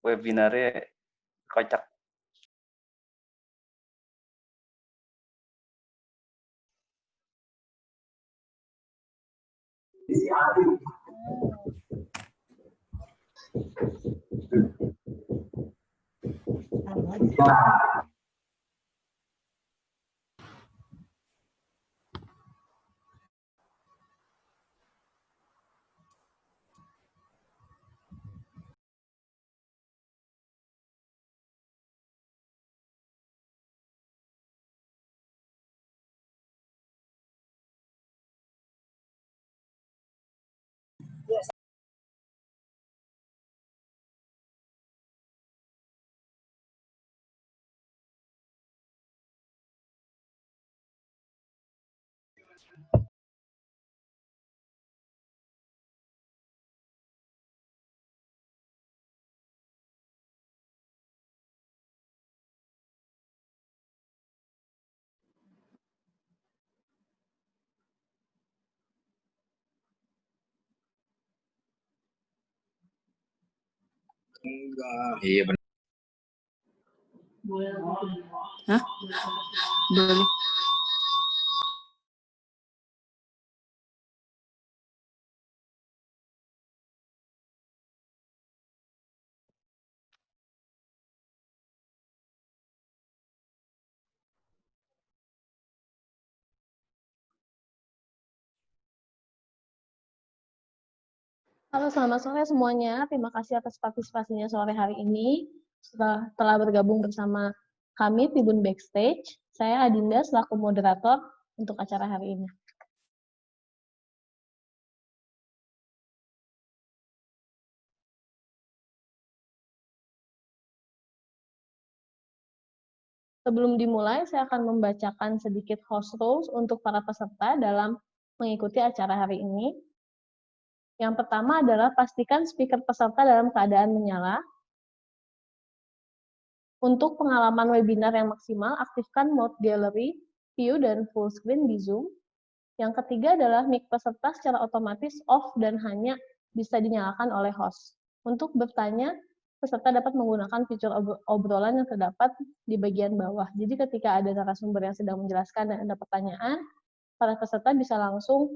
Webinarnya kocak. Iya benar. Hah? Boleh. Halo, selamat sore semuanya. Terima kasih atas partisipasinya sore hari ini. Telah bergabung bersama kami Tribun Backstage. Saya Adinda selaku moderator untuk acara hari ini. Sebelum dimulai, saya akan membacakan sedikit host rules untuk para peserta dalam mengikuti acara hari ini. Yang pertama adalah pastikan speaker peserta dalam keadaan menyala. Untuk pengalaman webinar yang maksimal, aktifkan mode gallery, view, dan full screen di Zoom. Yang ketiga adalah mic peserta secara otomatis off dan hanya bisa dinyalakan oleh host. Untuk bertanya, peserta dapat menggunakan fitur obrolan yang terdapat di bagian bawah. Jadi ketika ada narasumber yang sedang menjelaskan dan ada pertanyaan, para peserta bisa langsung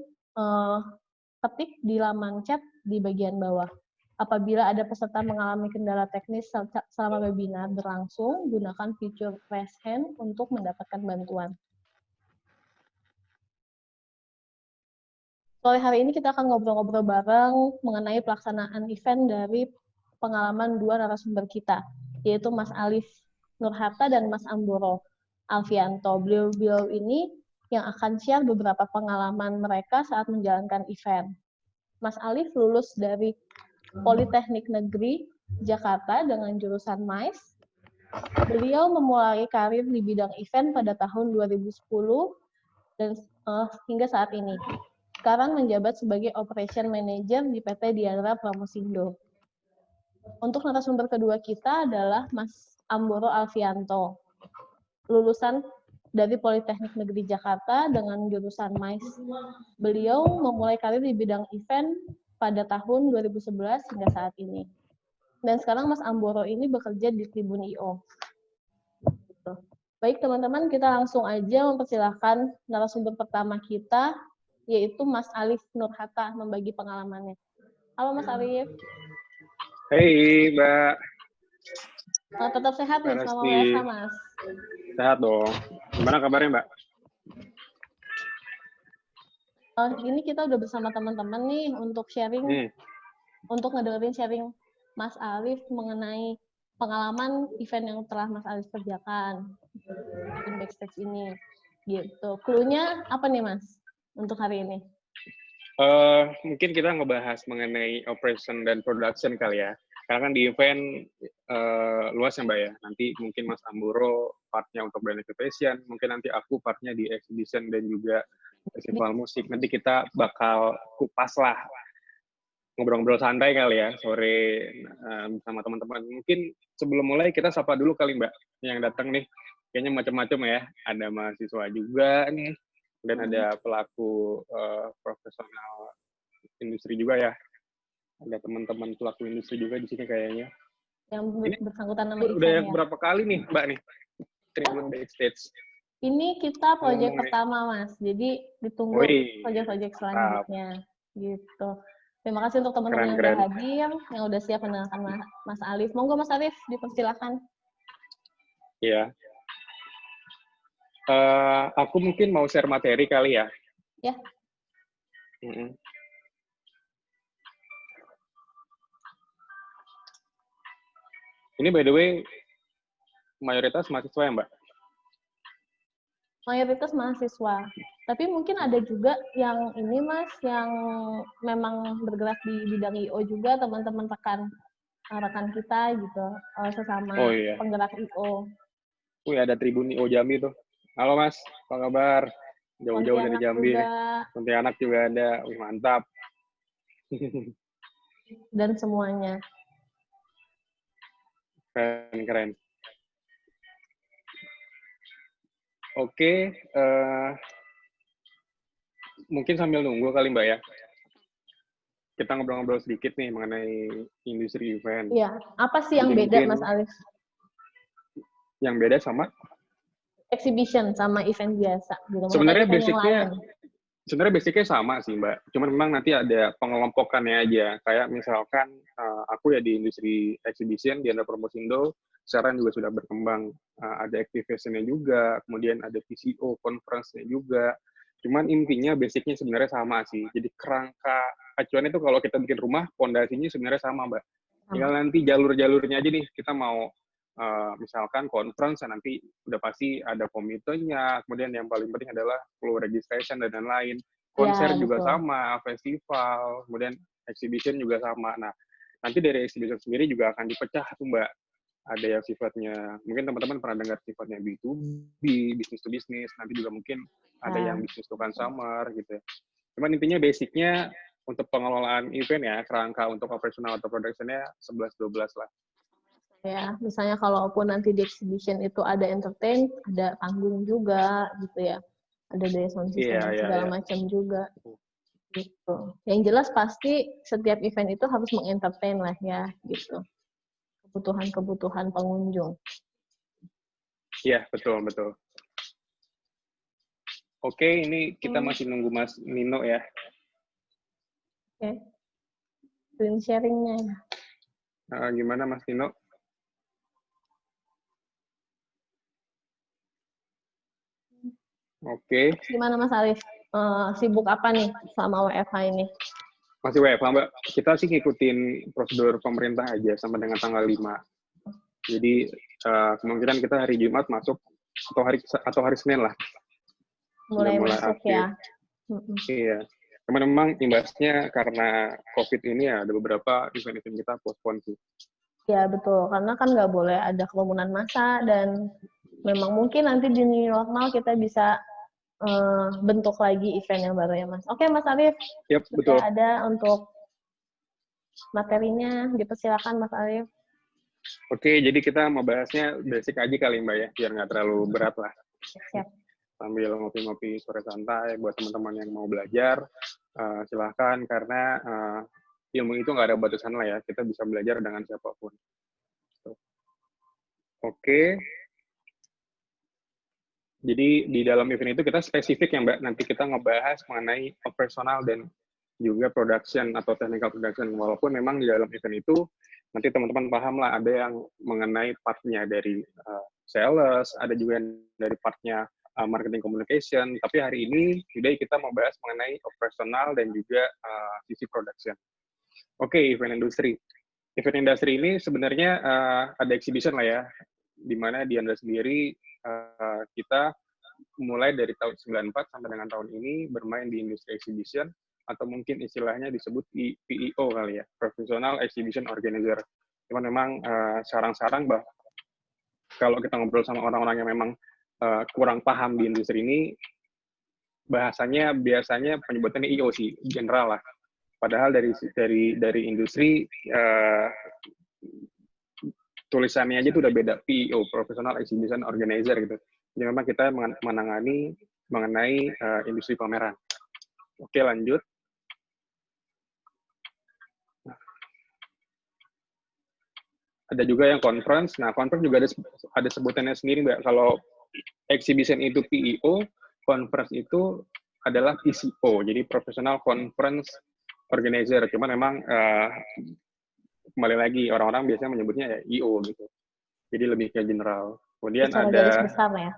ketik di laman chat di bagian bawah. Apabila ada peserta mengalami kendala teknis selama webinar berlangsung, gunakan fitur raise hand untuk mendapatkan bantuan. Sore hari ini kita akan ngobrol-ngobrol bareng mengenai pelaksanaan event dari pengalaman dua narasumber kita, yaitu Mas Alif Nurhatta dan Mas Amboro Alfianto. Beliau ini yang akan share beberapa pengalaman mereka saat menjalankan event. Mas Alif lulus dari Politeknik Negeri Jakarta dengan jurusan MAIS. Beliau memulai karir di bidang event pada tahun 2010 dan hingga saat ini. Sekarang menjabat sebagai Operation Manager di PT Diandra Pramosindo. Untuk narasumber kedua kita adalah Mas Amboro Alfianto, lulusan dari Politeknik Negeri Jakarta dengan jurusan MAIS. Beliau memulai karir di bidang event pada tahun 2011 hingga saat ini. Dan sekarang Mas Amboro ini bekerja di Tribun IO. Baik teman-teman, kita langsung aja mempersilahkan narasumber pertama kita, yaitu Mas Alif Nurhatta membagi pengalamannya. Halo Mas Alif. Hei Mbak. Tetap sehat nih selama WFH Mas. Sehat dong. Gimana kabarnya Mbak? Ini kita udah bersama teman-teman nih untuk sharing, untuk ngedengerin sharing Mas Alif mengenai pengalaman event yang telah Mas Alif kerjakan di backstage ini. Gitu. Clue-nya apa nih Mas untuk hari ini? Mungkin kita ngebahas mengenai operation dan production kali ya. Karena kan di event luas ya Mbak ya. Nanti mungkin Mas Amburo partnya untuk brand activation, mungkin nanti aku partnya di exhibition dan juga festival musik. Nanti kita bakal kupas lah. Ngobrol-ngobrol santai kali ya, sore sama teman-teman. Mungkin sebelum mulai kita sapa dulu kali Mbak yang datang nih. Kayaknya macam-macam ya. Ada mahasiswa juga nih. Dan ada pelaku profesional industri juga ya. Ada teman-teman pelaku industri juga di sini kayaknya. Yang bersangkutan nama Udah event yang ya. berapa kali nih, Mbak nih? Treatment backstage. Ini kita proyek Ngomong nih. pertama, Mas. Jadi ditunggu Wih, proyek-proyek mantap. selanjutnya. Gitu. Terima kasih untuk teman-teman yang udah Keren-keren. hadir, yang udah siap mendengarkan Mas Alif. Monggo Mas Alif, dipersilakan. Iya. Aku mungkin mau share materi kali ya. Ya. Ini by the way, mayoritas mahasiswa ya, Mbak? Mayoritas mahasiswa. Tapi mungkin ada juga yang ini, Mas, yang memang bergerak di bidang I.O. juga, teman-teman rekan kita gitu, sesama Oh iya. penggerak I.O. Wih, ada Tribun I.O. Jambi tuh. Halo Mas, apa kabar? Jauh-jauh dari Pontianak Jambi. juga, Pontianak juga ada. Wih, mantap. dan semuanya. Keren-keren. Oke, mungkin sambil nunggu kali Mbak ya. Kita ngobrol-ngobrol sedikit nih mengenai industri event. Iya, apa sih yang Jadi beda, mungkin Mas Alif? Yang beda sama? Exhibition sama event biasa gitu. Maksudnya Sebenarnya event yang basicnya lain. Sebenarnya basicnya sama sih Mbak. Cuman memang nanti ada pengelompokannya aja. Kayak misalkan aku ya di industri exhibition di Anda Promosindo, sekarang juga sudah berkembang. Ada activation-nya juga, kemudian ada PCO, conference-nya juga. Cuman intinya basicnya sebenarnya sama sih. Jadi kerangka acuan itu kalau kita bikin rumah, fondasinya sebenarnya sama Mbak. Tinggal nanti jalur-jalurnya aja nih. Kita mau misalkan conference, nanti udah pasti ada komitenya, kemudian yang paling penting adalah flow registration dan lain-lain. Konser Ya, juga betul. sama, festival, kemudian exhibition juga sama. Nah, nanti dari exhibition sendiri juga akan dipecah tuh Mbak. Ada yang sifatnya, mungkin teman-teman pernah dengar sifatnya B2B, business to business, nanti juga mungkin ada yang business to consumer gitu ya. Cuman intinya basicnya untuk pengelolaan event ya, kerangka untuk operasional atau production-nya 11-12 lah. Ya, misalnya kalaupun nanti di exhibition itu ada entertain, ada panggung juga gitu ya. Ada dari sound system dan segala macam juga. Gitu. Yang jelas pasti setiap event itu harus mengentertain lah ya gitu. Kebutuhan-kebutuhan pengunjung. Iya, betul, betul. Oke, ini kita masih nunggu Mas Nino ya. Oke. Screen sharing-nya. Gimana Mas Nino? Oke. Gimana Mas Alif? Sibuk apa nih selama WFH ini? Masih WFH, Mbak. Kita sih ngikutin prosedur pemerintah aja sampai dengan tanggal 5. Jadi kemungkinan kita hari Jumat masuk atau hari Senin lah. Mulai masuk aktif. ya. Iya. Cuman memang imbasnya karena COVID ini ya ada beberapa event-event kita postpone sih. Ya betul, karena kan nggak boleh ada kerumunan massa dan memang mungkin nanti di new normal kita bisa bentuk lagi event yang baru ya Mas. Oke Mas Alif, Yap, betul. Ada untuk materinya, dipersilakan Mas Alif. Oke, jadi kita mau bahasnya basic aja kali Mbak ya, biar nggak terlalu berat lah. Siap. Sambil ngopi-ngopi sore santai buat teman-teman yang mau belajar, silahkan karena ilmu itu nggak ada batasan lah ya, kita bisa belajar dengan siapapun. Oke. Jadi di dalam event itu kita spesifik ya Mbak, nanti kita ngebahas mengenai operasional dan juga production atau technical production. Walaupun memang di dalam event itu nanti teman-teman paham lah, ada yang mengenai partnya dari sales, ada juga yang dari partnya marketing communication. Tapi hari ini today kita mau bahas mengenai operasional dan juga sisi production. Oke, event industri. Event industri ini sebenarnya ada exhibition lah ya, di mana di Anda sendiri kita mulai dari tahun 94 sampai dengan tahun ini bermain di industri exhibition, atau mungkin istilahnya disebut PEO kali ya, Professional Exhibition Organizer. Cuman memang sarang-sarang bahwa kalau kita ngobrol sama orang-orang yang memang kurang paham di industri ini, bahasanya biasanya penyebutannya EO sih, general lah. Padahal dari industri tulisannya aja tuh udah beda, PEO, Professional Exhibition Organizer gitu. Jadi memang kita menangani mengenai industri pameran. Oke, lanjut. Ada juga yang conference. Nah, conference juga ada sebutannya sendiri, Mbak. Kalau exhibition itu PEO, conference itu adalah PCO, jadi Professional Conference Organizer. Cuma memang kembali lagi orang-orang biasanya menyebutnya ya IO gitu. Jadi lebih ke general. Kemudian Secara ada garis besar ya.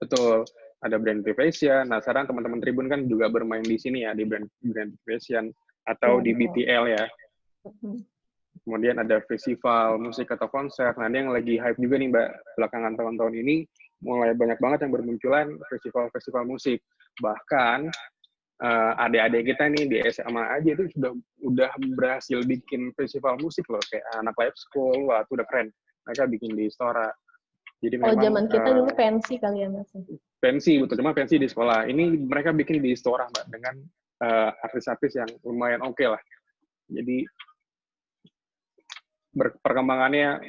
betul, ada brand activation. Nah, sekarang teman-teman Tribun kan juga bermain di sini ya, di brand activation atau Ya, di betul. BTL ya. Mm-mm. Kemudian ada festival musik atau konser. Nah, ini yang lagi hype juga nih, Mbak. Belakangan tahun-tahun ini mulai banyak banget yang bermunculan festival-festival musik. Bahkan adik-adik kita nih di SMA aja itu udah berhasil bikin festival musik loh, kayak anak live school. Wah, itu udah keren. Mereka bikin di Istora. Jadi Kalau memang zaman kita dulu pensi kali ya, Mas. pensi, betul, cuma pensi di sekolah. Ini mereka bikin di Istora, Mbak, dengan artis-artis yang lumayan oke lah. Jadi perkembangannya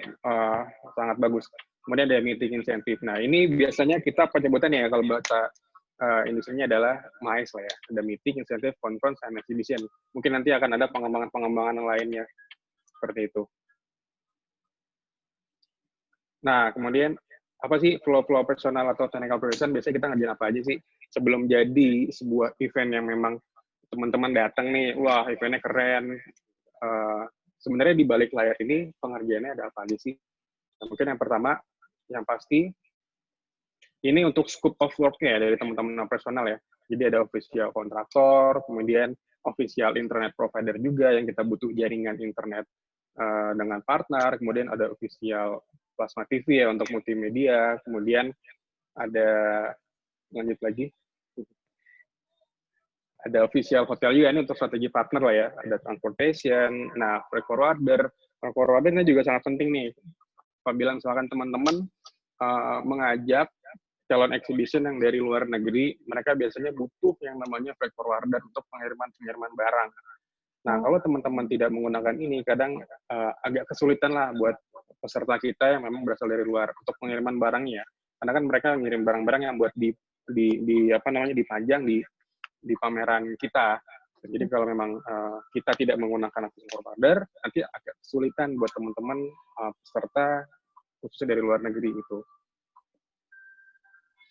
sangat bagus. Kemudian ada meeting insentif. Nah, ini biasanya kita penyebutannya ya kalau bahasa industrinya adalah MICE lah ya. Ada meeting, insentif, conference, and exhibition. Mungkin nanti akan ada pengembangan-pengembangan lainnya seperti itu. Nah, kemudian apa sih flow operasional atau technical operation? Biasanya kita ngerjain apa aja sih sebelum jadi sebuah event yang memang teman-teman datang nih, wah eventnya keren. Sebenarnya di balik layar ini pengerjaannya ada apa aja sih? Nah, mungkin yang pertama, yang pasti ini untuk scope of work-nya ya, dari teman-teman operasional ya. Jadi ada official kontraktor, kemudian official internet provider juga yang kita butuh jaringan internet dengan partner, kemudian ada official plasma TV ya untuk multimedia, kemudian ada lanjut lagi, ada official hotel juga ini untuk strategi partner lah ya, ada transportation, nah freight forwarder ini juga sangat penting nih. Apabila misalkan teman-teman mengajak calon exhibition yang dari luar negeri, mereka biasanya butuh yang namanya freight forwarder untuk pengiriman barang. Nah, kalau teman-teman tidak menggunakan ini, kadang agak kesulitan lah buat peserta kita yang memang berasal dari luar untuk pengiriman barangnya. Karena kan mereka ngirim barang-barang yang buat dipajang di pameran kita. Jadi kalau memang kita tidak menggunakan official forwarder, nanti agak kesulitan buat teman-teman peserta khususnya dari luar negeri itu.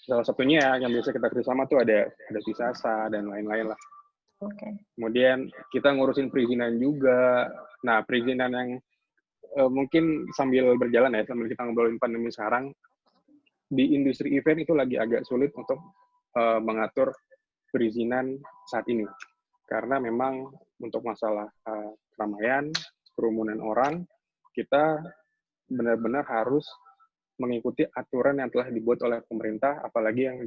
Salah satunya yang biasa kita kerjasama tuh ada Visasa dan lain-lain lah. Oke. Kemudian kita ngurusin perizinan juga. Nah, perizinan yang mungkin sambil berjalan ya, sambil kita ngobrolin pandemi sekarang, di industri event itu lagi agak sulit untuk mengatur perizinan saat ini. Karena memang untuk masalah keramaian, kerumunan orang, kita benar-benar harus mengikuti aturan yang telah dibuat oleh pemerintah, apalagi yang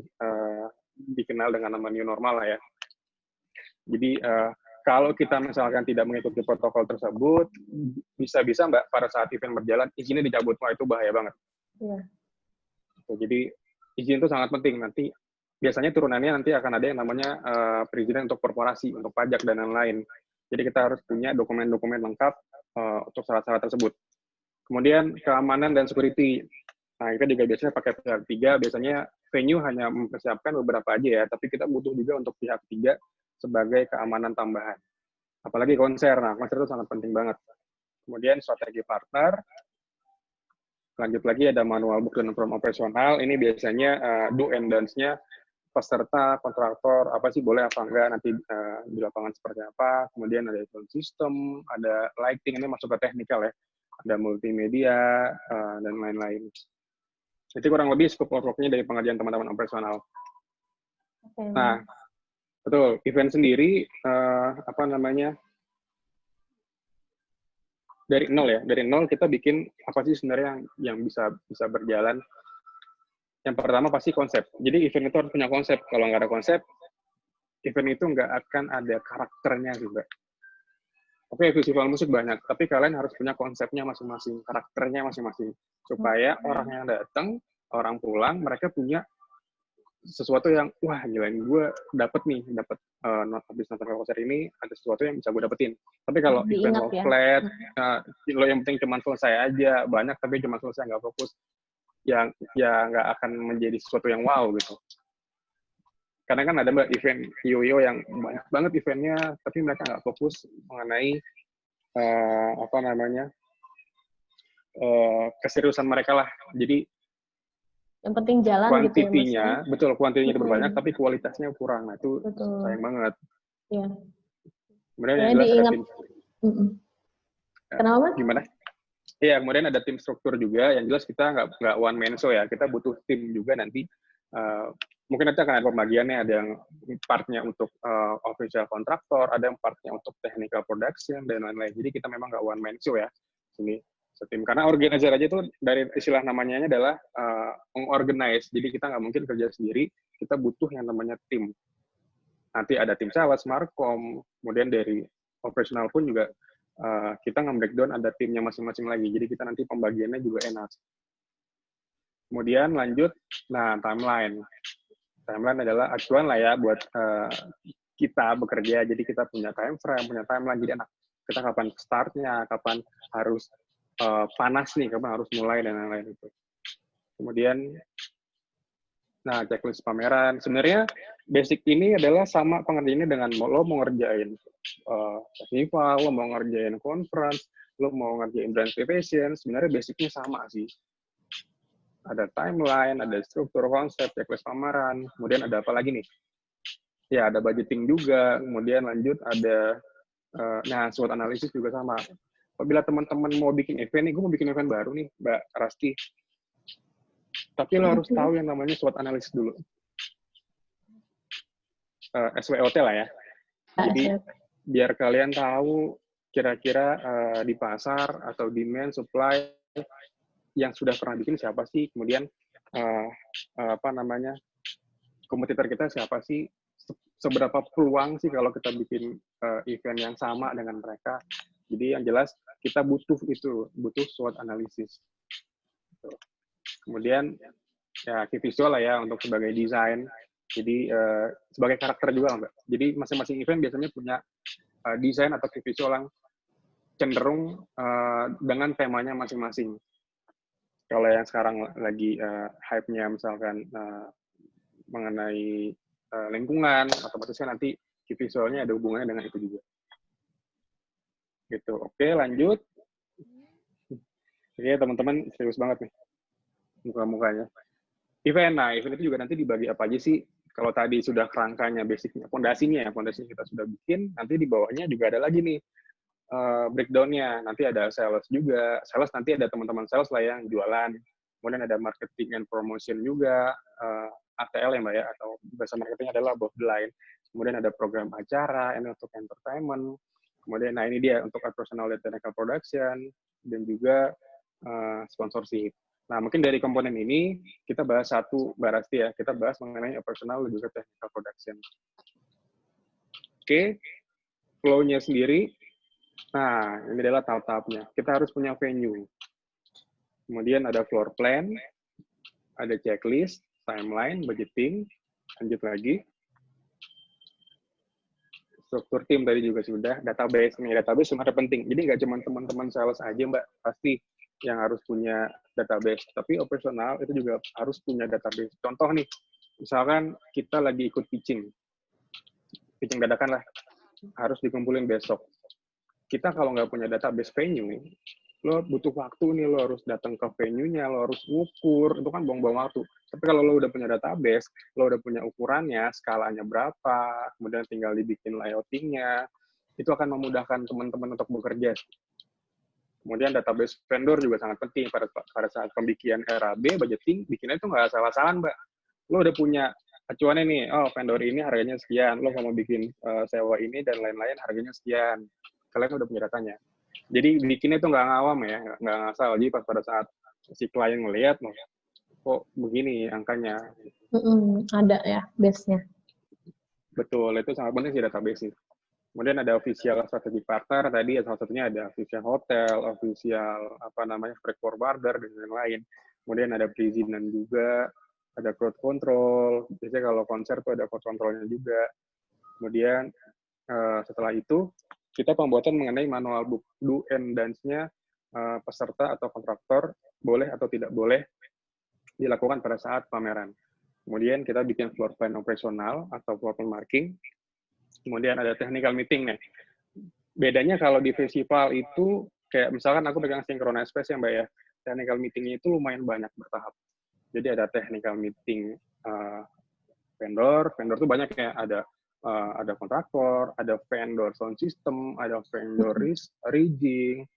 dikenal dengan nama new normal lah ya. Jadi kalau kita misalkan tidak mengikuti protokol tersebut, bisa-bisa Mbak pada saat event berjalan izinnya dicabut, wah itu bahaya banget. Iya. Jadi izin itu sangat penting. Nanti biasanya turunannya nanti akan ada yang namanya perizinan untuk korporasi, untuk pajak dan lain-lain. Jadi kita harus punya dokumen-dokumen lengkap untuk syarat-syarat tersebut. Kemudian keamanan dan security. Nah, kita juga biasanya pakai pihak ketiga, biasanya venue hanya mempersiapkan beberapa aja ya, tapi kita butuh juga untuk pihak ketiga sebagai keamanan tambahan. Apalagi konser, nah konser itu sangat penting banget. Kemudian strategi partner, lanjut lagi ada manual book dan form operasional, ini biasanya do and don'ts-nya peserta, kontraktor, apa sih boleh apa enggak, nanti di lapangan seperti apa, kemudian ada sound system, ada lighting, ini masuk ke teknikal ya, ada multimedia, dan lain-lain. Itu kurang lebih scope of work-nya dari pengerjaan teman-teman operasional. Okay. Nah, betul, event sendiri, dari nol ya, dari nol kita bikin apa sih sebenarnya yang bisa berjalan. Yang pertama pasti konsep. Jadi event itu harus punya konsep. Kalau nggak ada konsep, event itu nggak akan ada karakternya juga. Oke, festival musik banyak, tapi kalian harus punya konsepnya masing-masing, karakternya masing-masing. Supaya orang yang datang, orang pulang, mereka punya sesuatu yang, wah gila, gue dapet habis nonton konser ini, ada sesuatu yang bisa gue dapetin. Tapi kalau event lo flat, lo yang penting cuma selesai aja, banyak tapi cuma selesai, nggak fokus, ya nggak akan menjadi sesuatu yang wow gitu. Karena kan ada Mbak event IOIO yang banyak banget eventnya, tapi mereka nggak fokus mengenai keseriusan mereka lah. Jadi Yang penting jalan gitu ya, Mas. kuantitinya, betul, kuantitinya itu berbanyak, Mm-mm. tapi kualitasnya kurang. Nah, itu Betul. sayang banget. Iya. Kemudian Kayaknya yang jelas ada diingat. tim. Mm-mm. Kenapa, Mas? Gimana? Iya, kemudian ada tim struktur juga. Yang jelas kita nggak one man show ya. Kita butuh tim juga nanti. Mungkin nanti akan ada pembagiannya. Ada yang partnya untuk official kontraktor, ada yang partnya untuk technical production dan lain-lain. Jadi kita memang nggak one man show ya. Sini setim. Karena organizer aja itu dari istilah namanya adalah mengorganize. Jadi kita nggak mungkin kerja sendiri. Kita butuh yang namanya tim. Nanti ada tim sales, markom, kemudian dari operasional pun juga kita nge-breakdown ada timnya masing-masing lagi. Jadi kita nanti pembagiannya juga enak. Kemudian lanjut, nah timeline. Timeline adalah acuan lah ya buat kita bekerja. Jadi kita punya time frame, punya timeline. Jadi enak. Kita kapan startnya, kapan harus panas nih, kapan harus mulai dan lain-lain itu. Kemudian, nah checklist pameran. Sebenarnya basic ini adalah sama pengertiannya dengan lo mau ngerjain festival, lo mau ngerjain conference, lo mau ngerjain brand activation, sebenarnya basicnya sama sih. Ada timeline, ada struktur konsep, checklist pameran, kemudian ada apa lagi nih? Ya, ada budgeting juga, kemudian lanjut ada, nah SWOT analisis juga sama. Apabila teman-teman mau bikin event nih, gue mau bikin event baru nih, Mbak Rasti. Tapi lo harus tahu yang namanya SWOT analisis dulu. SWOT lah ya. Jadi biar kalian tahu kira-kira di pasar atau demand, supply yang sudah pernah bikin siapa sih, kemudian kompetitor kita siapa sih, seberapa peluang sih kalau kita bikin event yang sama dengan mereka. Jadi yang jelas kita butuh SWOT analisis. Kemudian ya key visual lah ya untuk sebagai desain. Jadi sebagai karakter juga Mbak. Jadi masing-masing event biasanya punya desain atau key visual yang cenderung dengan temanya masing-masing. Kalau yang sekarang lagi hype-nya misalkan mengenai lingkungan, otomatis kan nanti key visualnya ada hubungannya dengan itu juga. Gitu. Oke, lanjut. Oke, teman-teman serius banget nih muka-mukanya. Event, nah event itu juga nanti dibagi apa aja sih? Kalau tadi sudah kerangkanya, basicnya, fondasinya kita sudah bikin, nanti di bawahnya juga ada lagi nih breakdown-nya. Nanti ada sales juga, sales nanti ada teman-teman sales lah yang jualan, kemudian ada marketing and promotion juga, ATL ya Mbak ya, atau bahasa marketing adalah above the line. Kemudian ada program acara, ini untuk entertainment, kemudian nah ini dia untuk operational dan technical production, dan juga sponsorship. Nah, mungkin dari komponen ini, kita bahas satu, Mbak Rasti ya, kita bahas mengenai operational dan juga technical production. Oke, flow-nya sendiri, nah, ini adalah tahap-tahapnya. Kita harus punya venue. Kemudian ada floor plan, ada checklist, timeline, budgeting, lanjut lagi. Struktur tim tadi juga sudah, database. Nih, database sebenarnya penting. Jadi nggak cuma teman-teman sales aja, Mbak, pasti yang harus punya database, tapi operasional itu juga harus punya database. Contoh nih, misalkan kita lagi ikut pitching dadakan lah, harus dikumpulin besok. Kita kalau nggak punya database venue, lo butuh waktu nih, lo harus datang ke venue-nya, lo harus ngukur, itu kan buang-buang waktu. Tapi kalau lo udah punya database, lo udah punya ukurannya, skalanya berapa, kemudian tinggal dibikin layouting-nya, itu akan memudahkan teman-teman untuk bekerja. Kemudian database vendor juga sangat penting pada saat pembikinan RAB, budgeting, bikinnya itu nggak salah-salahan, Mbak. Lo udah punya acuannya nih, oh vendor ini harganya sekian, lo mau bikin sewa ini dan lain-lain harganya sekian. Kalian udah punya datanya. Jadi bikinnya itu nggak ngawam ya, nggak ngasal. Jadi pas pada saat si klien ngelihat, kok begini angkanya. Ada ya base-nya. Betul, itu sangat penting sih database sih. Kemudian ada official strategic partner, tadi salah satunya ada official hotel, official freight forwarder, dan lain-lain. Kemudian ada perizinan juga, ada crowd control, biasanya kalau konser tuh ada crowd controlnya juga. Kemudian setelah itu, kita pembuatan mengenai manual book do and dance-nya peserta atau kontraktor, boleh atau tidak boleh dilakukan pada saat pameran. Kemudian kita bikin floor plan operasional atau floor plan marking. Kemudian ada technical meeting nih. Bedanya kalau di festival itu kayak misalkan aku pegang synchronize space ya Mbak ya, technical meetingnya itu lumayan banyak bertahap. Jadi ada technical meeting vendor tuh banyak ya, ada kontraktor, ada vendor sound system, ada vendor rigging,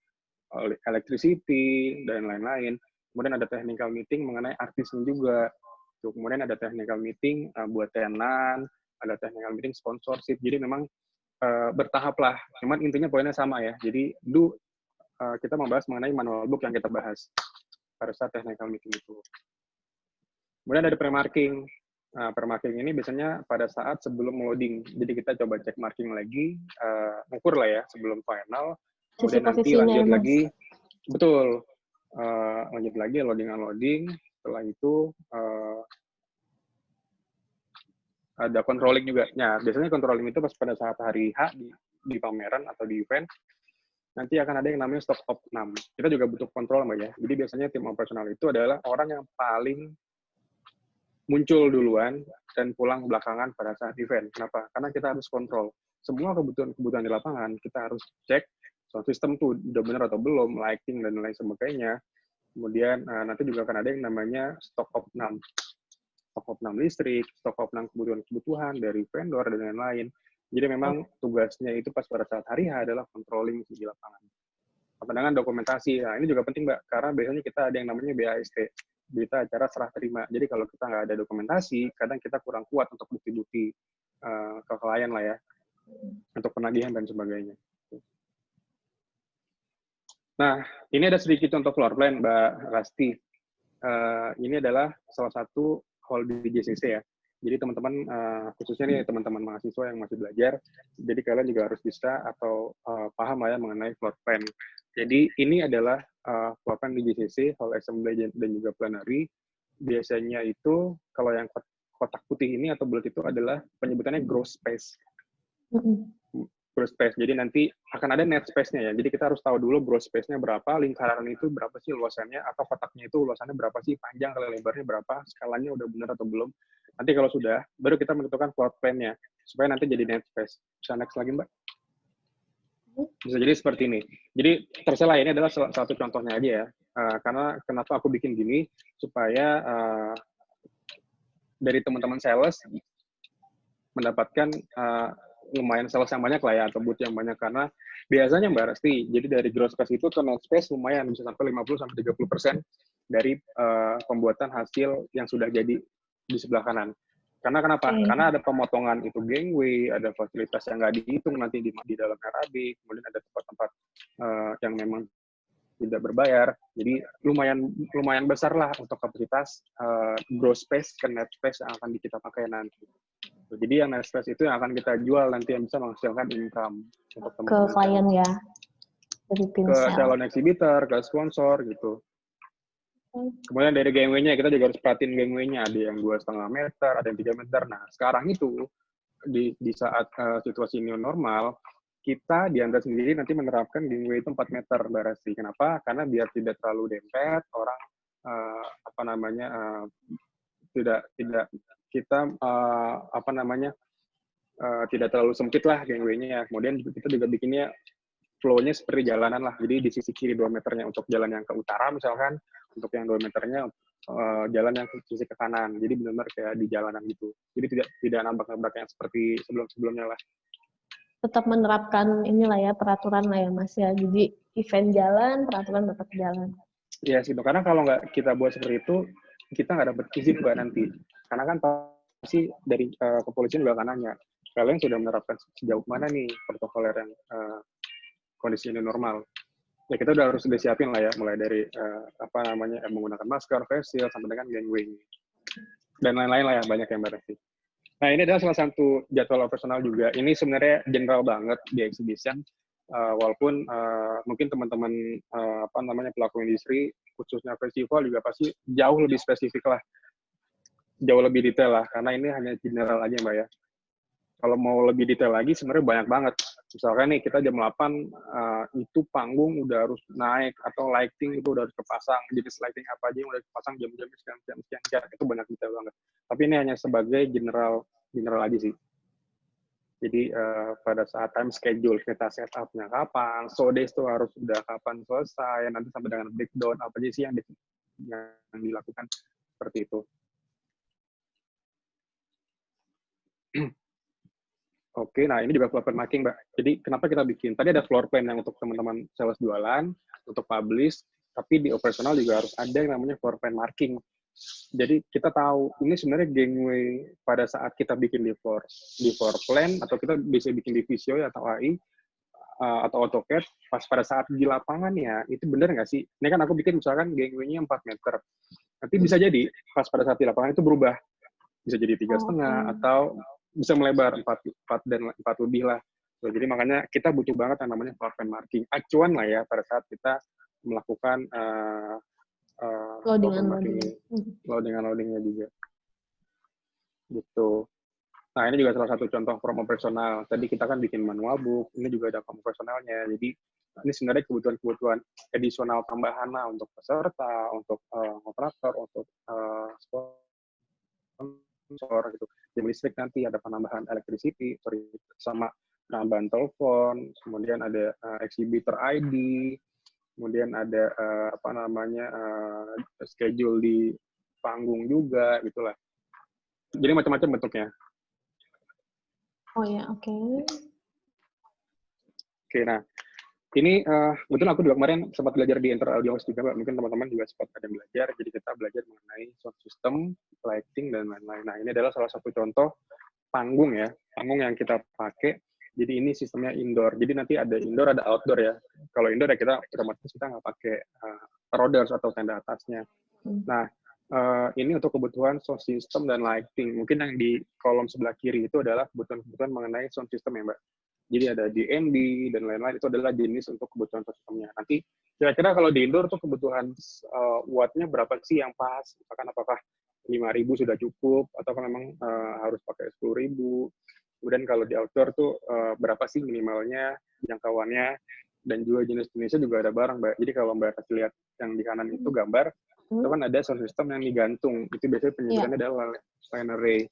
electricity, dan lain-lain. Kemudian ada technical meeting mengenai artisnya juga. Kemudian ada technical meeting buat tenan, ada technical meeting sponsorship. Jadi memang bertahap lah. Cuman intinya poinnya sama ya. Jadi kita membahas mengenai manual book yang kita bahas pada saat technical meeting itu. Kemudian ada pre-marking. Pre-marking ini biasanya pada saat sebelum loading. Jadi kita coba cek marking lagi, ukur lah ya sebelum final. Kemudian nanti lanjut lagi, betul, lanjut lagi loading-unloading. Setelah itu ada controlling juga. Nah, biasanya controlling itu pas pada saat hari H di pameran atau di event, nanti akan ada yang namanya stock op 6. Kita juga butuh kontrol Mbak ya. Jadi biasanya tim operasional itu adalah orang yang paling muncul duluan dan pulang belakangan pada saat event. Kenapa? Karena kita harus kontrol. Semua kebutuhan di lapangan, kita harus cek sound system tuh udah benar atau belum, lighting, dan lain sebagainya. Kemudian nanti juga akan ada yang namanya stock op 6. Stock op 6 listrik, stock op 6 kebutuhan dari vendor, dan lain-lain. Jadi memang tugasnya itu pas pada saat hari H adalah controlling di lapangan. Pandangan dokumentasi, nah ini juga penting Mbak, karena biasanya kita ada yang namanya BAST, berita acara serah terima. Jadi kalau kita nggak ada dokumentasi, kadang kita kurang kuat untuk bukti-bukti ke klien lah ya, untuk penagihan dan sebagainya. Nah, ini ada sedikit contoh floor plan Mbak Rasti. Ini adalah salah satu hall di JCC ya. Jadi teman-teman, khususnya nih teman-teman mahasiswa yang masih belajar, jadi kalian juga harus bisa atau paham lah ya mengenai floor plan. Jadi ini adalah floor plan di JCC, hall assembly dan juga plenary. Biasanya itu kalau yang kotak putih ini atau bulat itu adalah penyebutannya gross space. Gross space. Jadi nanti akan ada net space-nya ya. Jadi kita harus tahu dulu gross space-nya berapa, lingkaran itu berapa sih luasannya, atau kotaknya itu luasannya berapa sih, panjang kali lebarnya berapa, skalanya udah benar atau belum. Nanti kalau sudah, baru kita menentukan floor plan-nya, supaya nanti jadi net space. Bisa next lagi, Mbak? Bisa jadi seperti ini. Jadi terserah, ini adalah satu contohnya aja ya. Karena kenapa aku bikin gini, supaya dari teman-teman sales mendapatkan lumayan sales yang banyak lah ya, atau booth yang banyak, karena biasanya Mbak Resti, jadi dari gross space itu ke net space lumayan, bisa sampai 50-30% dari pembuatan hasil yang sudah jadi di sebelah kanan. Karena kenapa? Karena ada pemotongan itu gangway, ada fasilitas yang nggak dihitung nanti di dalam RAB, kemudian ada tempat-tempat yang memang tidak berbayar. Jadi lumayan besar lah untuk kapasitas gross space ke net space yang akan kita pakai nanti. Jadi yang net space itu yang akan kita jual nanti yang bisa menghasilkan income untuk teman-teman ke klien ya, dari tim ke calon exhibitor, ke sponsor gitu. Kemudian dari gangway-nya kita juga harus perhatiin gangway-nya, ada yang 2,5 meter, ada yang 3 meter. Nah sekarang itu di saat situasi new normal, kita di Andra sendiri nanti menerapkan gangway itu 4 meter Mbak Resti. Kenapa? Karena biar tidak terlalu dempet, orang tidak kita tidak terlalu sempit lah gangway-nya. Kemudian kita juga bikinnya flow-nya seperti jalanan lah. Jadi di sisi kiri 2 meternya untuk jalan yang ke utara misalkan, untuk yang 2 meternya jalan yang ke sisi ke kanan. Jadi benar-benar kayak di jalanan gitu. Jadi tidak nambah-nambah yang seperti sebelum-sebelumnya lah. Tetap menerapkan inilah ya, peraturan lah ya Mas ya. Jadi event jalan, peraturan tetap jalan. Iya yes, gitu. Karena kalau nggak kita buat seperti itu, kita nggak dapat izin Mbak nanti. Karena kan pasti dari kepolisian juga akan nanya, kalian sudah menerapkan sejauh mana nih protokoler yang kondisi ini normal. Ya kita udah harus disiapin lah ya, mulai dari menggunakan masker, face shield, sampai dengan gangway. Dan lain-lain lah ya, banyak yang berarti. Nah ini adalah salah satu jadwal operasional juga. Ini sebenarnya general banget di exhibition, walaupun mungkin teman-teman pelaku industri, khususnya festival juga pasti jauh lebih spesifik lah, jauh lebih detail lah, karena ini hanya general aja Mbak ya. Kalau mau lebih detail lagi sebenarnya banyak banget. Misalkan nih kita jam 8 itu panggung udah harus naik atau lighting itu udah harus kepasang, jenis lighting apa aja yang udah kepasang jam-jam sekian, itu banyak detail banget. Tapi ini hanya sebagai general aja sih. Jadi pada saat time schedule kita setup-nya kapan, so days itu harus udah kapan selesai, nanti sampai dengan breakdown apa aja sih yang dilakukan seperti itu. Oke, nah ini juga floor plan marking, Mbak. Jadi kenapa kita bikin? Tadi ada floor plan yang untuk teman-teman sales jualan, untuk publish, tapi di operasional juga harus ada yang namanya floor plan marking. Jadi kita tahu ini sebenarnya gangway pada saat kita bikin di floor plan, atau kita bisa bikin di Visio atau AI atau AutoCAD, pas pada saat di lapangan ya, itu benar nggak sih? Ini kan aku bikin misalkan gangway-nya 4 meter. Nanti bisa jadi pas pada saat di lapangan itu berubah. Bisa jadi 3,5 atau bisa melebar 4 dan 4 lebih lah. Jadi makanya kita butuh banget yang namanya floor plan marking. Acuan lah ya pada saat kita melakukan loadingnya juga. Gitu. Nah ini juga salah satu contoh form operasional. Tadi kita kan bikin manual book, ini juga ada form operasionalnya. Jadi ini sebenarnya kebutuhan additional tambahan lah untuk peserta, untuk kontraktor, untuk sponsor gitu. Jam listrik nanti ada penambahan electricity, sama penambahan telepon, kemudian ada exhibitor ID, kemudian ada schedule di panggung juga gitulah. Jadi macam-macam bentuknya. Oh ya, oke. Oke, nah ini betul aku juga kemarin sempat belajar di Inter Audio House juga, Mbak. Mungkin teman-teman juga sempat ada belajar. Jadi kita belajar mengenai sound system, lighting, dan lain-lain. Nah, ini adalah salah satu contoh panggung ya, panggung yang kita pakai. Jadi ini sistemnya indoor. Jadi nanti ada indoor, ada outdoor ya. Kalau indoor ya kita otomatis kita nggak pakai roders atau tenda atasnya. Nah, ini untuk kebutuhan sound system dan lighting. Mungkin yang di kolom sebelah kiri itu adalah kebutuhan mengenai sound system ya, Mbak. Jadi ada DNB dan lain-lain, itu adalah jenis untuk kebutuhan sistemnya. Nanti kira-kira kalau di indoor tuh kebutuhan wattnya berapa sih yang pas? Misalkan apakah 5.000 sudah cukup, atau memang harus pakai 10.000? Kemudian kalau di outdoor tuh berapa sih minimalnya, jangkauannya, dan juga jenis-jenisnya juga ada barang, Mbak. Jadi kalau Mbak kasih lihat yang di kanan itu gambar, itu kan ada sound system yang digantung. Itu biasanya penyebutannya adalah line array.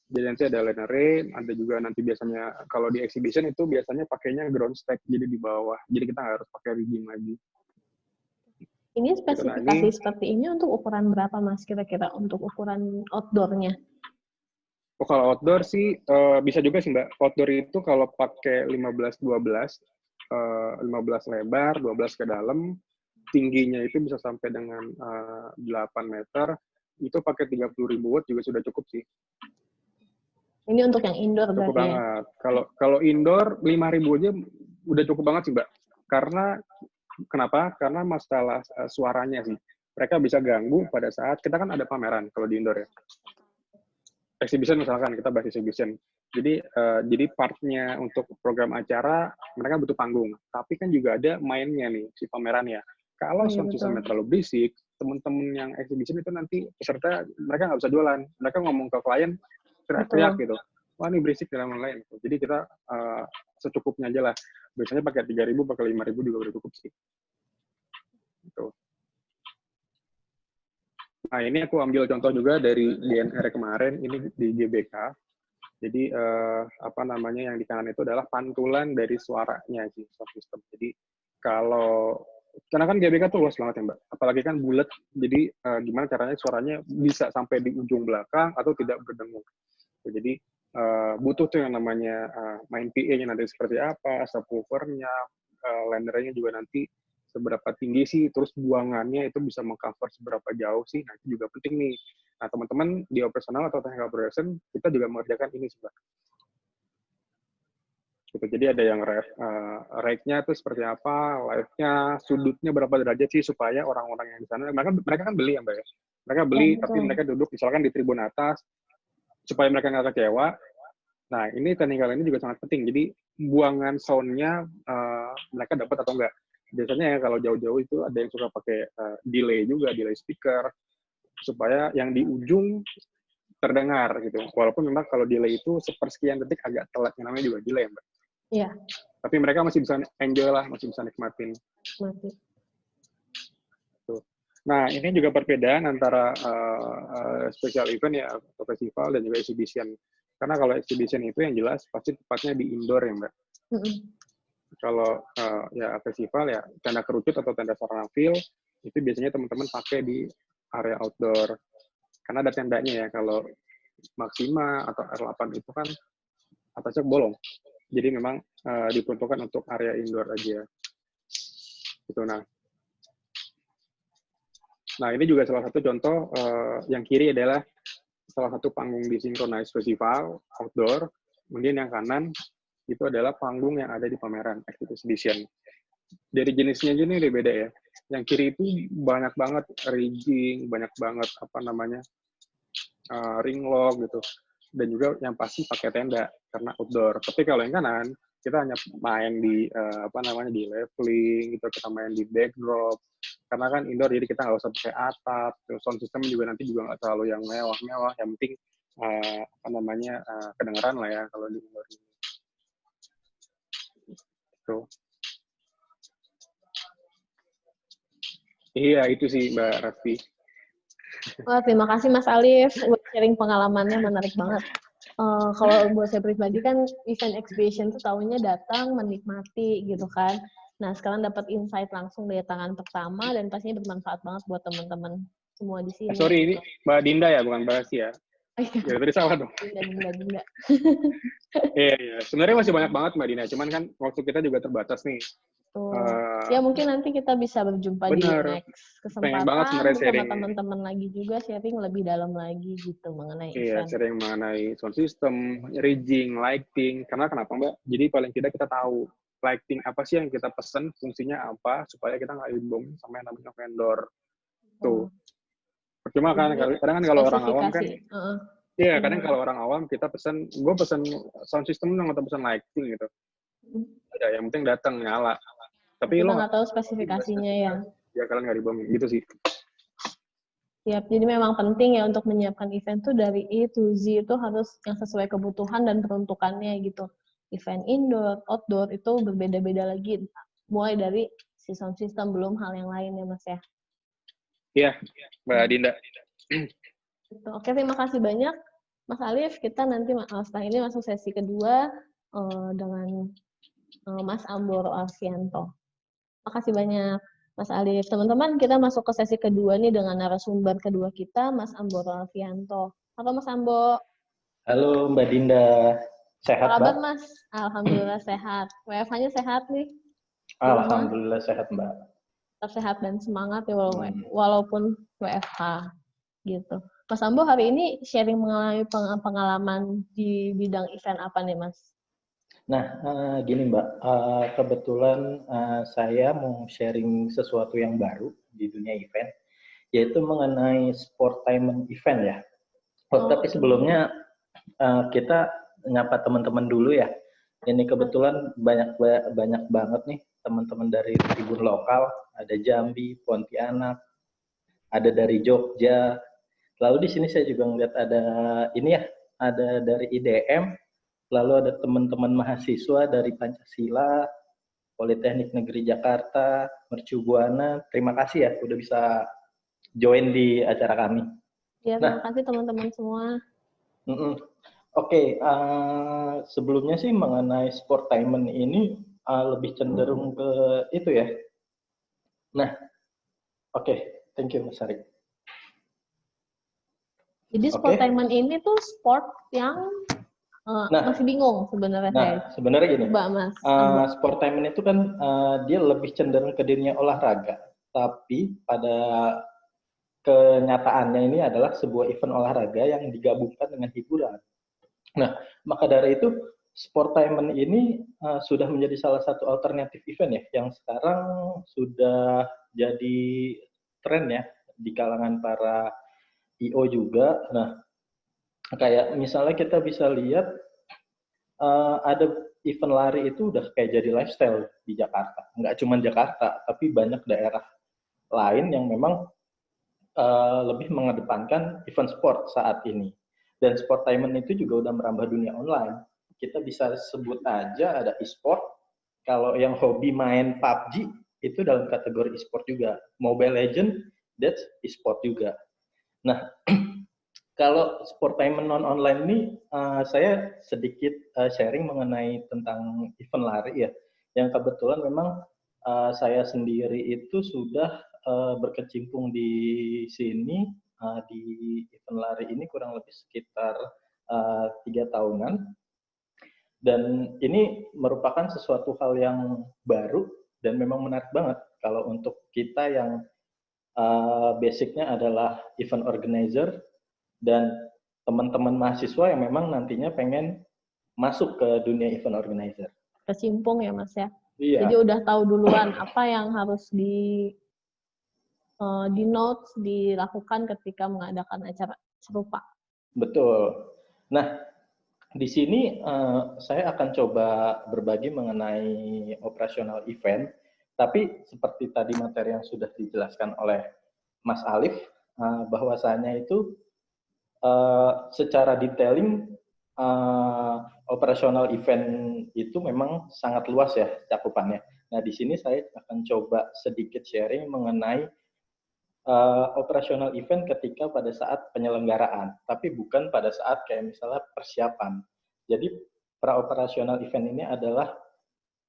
Jadi nanti ada line array, ada juga nanti biasanya kalau di exhibition itu biasanya pakainya ground stack, jadi di bawah. Jadi kita nggak harus pakai rigging lagi. Ini spesifikasi seperti ini untuk ukuran berapa, Mas, kira-kira untuk ukuran outdoor-nya? Oh, kalau outdoor sih bisa juga sih, Mbak. Outdoor itu kalau pakai 15-12, 15 lebar, 12 ke dalam, tingginya itu bisa sampai dengan 8 meter, itu pakai 30.000 watt juga sudah cukup sih. Ini untuk yang indoor berarti cukup banget. Kalau indoor 5.000 aja udah cukup banget sih, Mbak. Kenapa? Karena masalah suaranya sih. Mereka bisa ganggu pada saat kita kan ada pameran kalau di indoor ya. Exhibition misalkan, kita bahas exhibition. Jadi partnya untuk program acara mereka butuh panggung. Tapi kan juga ada mainnya nih si pamerannya. Kalau sound systemnya terlalu berisik, teman-teman yang exhibition itu nanti peserta mereka nggak bisa jualan. Mereka ngomong ke klien teriak-teriak gitu. Wah, ini berisik dan lain-lain. Jadi kita secukupnya aja lah. Biasanya pakai 3.000, pakai 5.000 juga udah cukup sih. Gitu. Nah, ini aku ambil contoh juga dari GNR kemarin, ini di GBK. Jadi, yang di kanan itu adalah pantulan dari suaranya sih, sound system. Jadi, karena kan GBK tuh luas banget ya, Mbak. Apalagi kan bulat, jadi gimana caranya suaranya bisa sampai di ujung belakang atau tidak berdengung. Jadi butuh tuh yang namanya main PA-nya nanti seperti apa, subwoofer-nya, liner-nya juga nanti seberapa tinggi sih, terus buangannya itu bisa meng-cover seberapa jauh sih, nah itu juga penting nih. Nah teman-teman di operasional atau technical operation, kita juga mengerjakan ini sih, Mbak. Gitu. Jadi ada yang rake-nya itu seperti apa, live-nya, sudutnya berapa derajat sih, supaya orang-orang yang di sana, mereka kan beli ya, Mbak ya. Mereka beli, tapi mereka duduk misalkan di tribun atas, supaya mereka nggak kecewa. Nah, ini technical ini juga sangat penting. Jadi, buangan sound-nya mereka dapat atau enggak. Biasanya ya kalau jauh-jauh itu ada yang suka pakai delay juga, delay speaker, supaya yang di ujung terdengar gitu. Walaupun memang kalau delay itu sepersekian detik agak telat, namanya juga delay, Mbak. Iya. Tapi mereka masih bisa enjoy lah, masih bisa nikmatin. Mati. Nah, ini juga perbedaan antara special event ya, atau festival, dan juga exhibition. Karena kalau exhibition itu yang jelas pasti tepatnya di indoor ya, Mbak. Kalau ya festival ya tenda kerucut atau tenda sarana field, itu biasanya teman-teman pakai di area outdoor. Karena ada tendanya ya, kalau Maxima atau R8 itu kan atasnya bolong. Jadi memang diperuntukkan untuk area indoor aja. Gitu, Nah, ini juga salah satu contoh, yang kiri adalah salah satu panggung di Synchronize Festival, outdoor. Kemudian yang kanan, itu adalah panggung yang ada di pameran, exhibition. Dari jenisnya aja nih udah beda ya. Yang kiri itu banyak banget rigging, banyak banget ring log gitu. Dan juga yang pasti pakai tenda, karena outdoor. Tapi kalau yang kanan, kita hanya main di di leveling gitu, kita main di backdrop. Karena kan indoor, jadi kita nggak usah pakai atap, sound system juga nanti juga nggak terlalu yang mewah-mewah, yang penting kedengeran lah ya kalau di indoor ini. Tuh. Iya, itu sih Mbak Raffi. Wah, terima kasih Mas Alif buat sharing pengalamannya, menarik banget. Kalau buat saya pribadi kan event exhibition tuh tahunya datang menikmati gitu kan. Nah, sekarang dapat insight langsung dari tangan pertama dan pastinya bermanfaat banget buat teman-teman semua di sini. Sorry, ini Mbak Dinda ya, bukan Mbak Raffi ya? Ya, tadi salah dong. Dinda. Iya. Sebenarnya masih banyak banget Mbak Dinda, cuman kan waktu kita juga terbatas nih. Ya mungkin nanti kita bisa berjumpa di next kesempatan bersama teman-teman lagi juga, sharing lebih dalam lagi gitu mengenai event. Iya, sharing mengenai sound system, rigging, lighting. Karena kenapa Mbak? Jadi paling tidak kita tahu lighting apa sih yang kita pesen, fungsinya apa, supaya kita nggak dibohongin sama yang namanya vendor. Tuh. Percuma kan, kadang kan kalau orang awam kan, iya kadang kalau orang awam kita pesen, gue pesen sound system dong atau pesen lighting gitu. Ada yang penting datang nyala. Tapi kita lo nggak tahu spesifikasinya ya. Ya kalian nggak dibohongin gitu sih. Yap, jadi memang penting ya untuk menyiapkan event tuh dari A to Z itu harus yang sesuai kebutuhan dan peruntukannya gitu. Event indoor, outdoor itu berbeda-beda lagi. Mulai dari si sound system belum hal yang lain ya Mas ya. Iya, Mbak Dinda. Oke, terima kasih banyak Mas Alif. Kita nanti setelah ini masuk sesi kedua dengan Mas Amboro Alfianto. Makasih banyak Mas Alif. Teman-teman, kita masuk ke sesi kedua nih dengan narasumber kedua kita, Mas Amboro Alfianto. Halo Mas Ambo. Halo Mbak Dinda. Sehat, Apa kabar, Mbak? Mas? Alhamdulillah sehat. WFH-nya sehat nih? Alhamdulillah sehat, Mbak. Tetap sehat dan semangat ya walaupun WFH gitu. Mas Ambo hari ini sharing mengalami pengalaman di bidang event apa nih, Mas? Nah, gini Mbak, kebetulan saya mau sharing sesuatu yang baru di dunia event, yaitu mengenai sportainment event ya. Tapi sebelumnya kita nyapa teman-teman dulu ya. Ini kebetulan banyak banget nih teman-teman dari tribun lokal, ada Jambi, Pontianak, ada dari Jogja. Lalu di sini saya juga melihat ada ini ya, ada dari IDM. Lalu ada teman-teman mahasiswa dari Pancasila, Politeknik Negeri Jakarta, Mercu Buana. Terima kasih ya udah bisa join di acara kami. Ya, terima kasih teman-teman semua. Oke, sebelumnya sih mengenai sportainment ini lebih cenderung ke itu ya. Nah, oke, thank you Mas Ari. Jadi sportainment ini tuh sport yang masih bingung sebenarnya saya. Sebenarnya gini, Mas. Sportainment itu kan dia lebih cenderung ke dunia olahraga, tapi pada kenyataannya ini adalah sebuah event olahraga yang digabungkan dengan hiburan. Nah, maka dari itu sportainment ini sudah menjadi salah satu alternatif event ya, yang sekarang sudah jadi tren ya di kalangan para IO juga. Nah, kayak misalnya kita bisa lihat ada event lari itu udah kayak jadi lifestyle di Jakarta. Nggak cuma Jakarta, tapi banyak daerah lain yang memang lebih mengedepankan event sport saat ini. Dan sportainment itu juga udah merambah dunia online. kita bisa sebut aja ada e-sport. Kalau yang hobi main PUBG itu dalam kategori e-sport juga. Mobile Legend, that's e-sport juga. Nah, kalau sportainment non-online ini saya sedikit sharing mengenai tentang event lari ya. Yang kebetulan memang saya sendiri itu sudah berkecimpung di sini di event lari ini kurang lebih sekitar 3 tahunan. Dan ini merupakan sesuatu hal yang baru dan memang menarik banget kalau untuk kita yang basicnya adalah event organizer dan teman-teman mahasiswa yang memang nantinya pengen masuk ke dunia event organizer. Kecimpung ya Mas ya. Iya. Jadi udah tahu duluan apa yang harus di notes dilakukan ketika mengadakan acara serupa. Betul. Nah, di sini saya akan coba berbagi mengenai operasional event, tapi seperti tadi materi yang sudah dijelaskan oleh Mas Alif, bahwasanya itu secara detailing operasional event itu memang sangat luas ya cakupannya. Nah, di sini saya akan coba sedikit sharing mengenai operasional event ketika pada saat penyelenggaraan, tapi bukan pada saat kayak misalnya persiapan. Jadi pra-operasional event ini adalah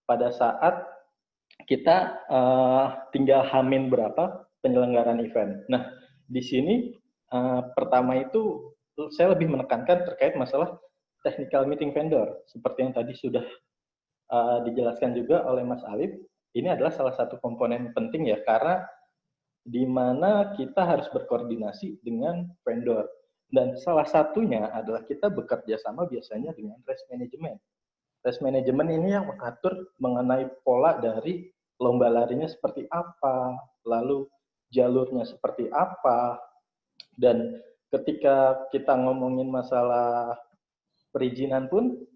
pada saat kita tinggal hamin berapa penyelenggaraan event. Nah, di sini pertama itu saya lebih menekankan terkait masalah technical meeting vendor, seperti yang tadi sudah dijelaskan juga oleh Mas Alif. Ini adalah salah satu komponen penting ya, karena di mana kita harus berkoordinasi dengan vendor. Dan salah satunya adalah kita bekerja sama biasanya dengan race management. Race management ini yang mengatur mengenai pola dari lomba larinya seperti apa, lalu jalurnya seperti apa, dan ketika kita ngomongin masalah perizinan pun,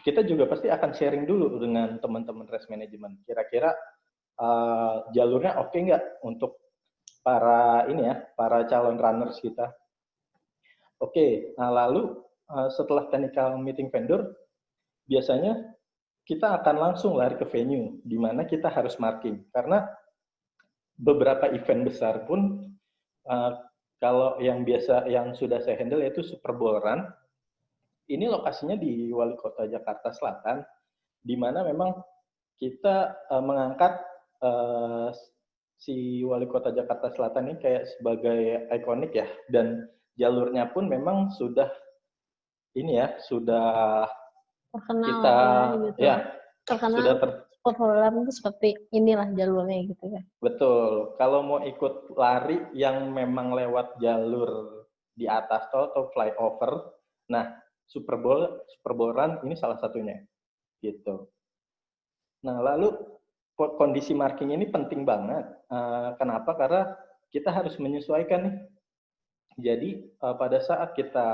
kita juga pasti akan sharing dulu dengan teman-teman race management. Kira-kira jalurnya oke nggak untuk para para calon runners kita. Oke, nah lalu setelah technical meeting vendor, biasanya kita akan langsung lari ke venue, di mana kita harus marking. Karena beberapa event besar pun, kalau yang sudah saya handle yaitu Super Bowl Run, ini lokasinya di Wali Kota Jakarta Selatan, di mana memang kita mengangkat si Wali Kota Jakarta Selatan ini kayak sebagai ikonik ya, dan jalurnya pun memang sudah terkenal kita gitu. ya Terkenal sudah populer itu seperti inilah jalurnya gitu ya. Betul. Kalau mau ikut lari yang memang lewat jalur di atas tol atau flyover, nah Super Bowl Run ini salah satunya gitu. Nah, lalu kondisi marking ini penting banget. Kenapa? Karena kita harus menyesuaikan nih. Jadi pada saat kita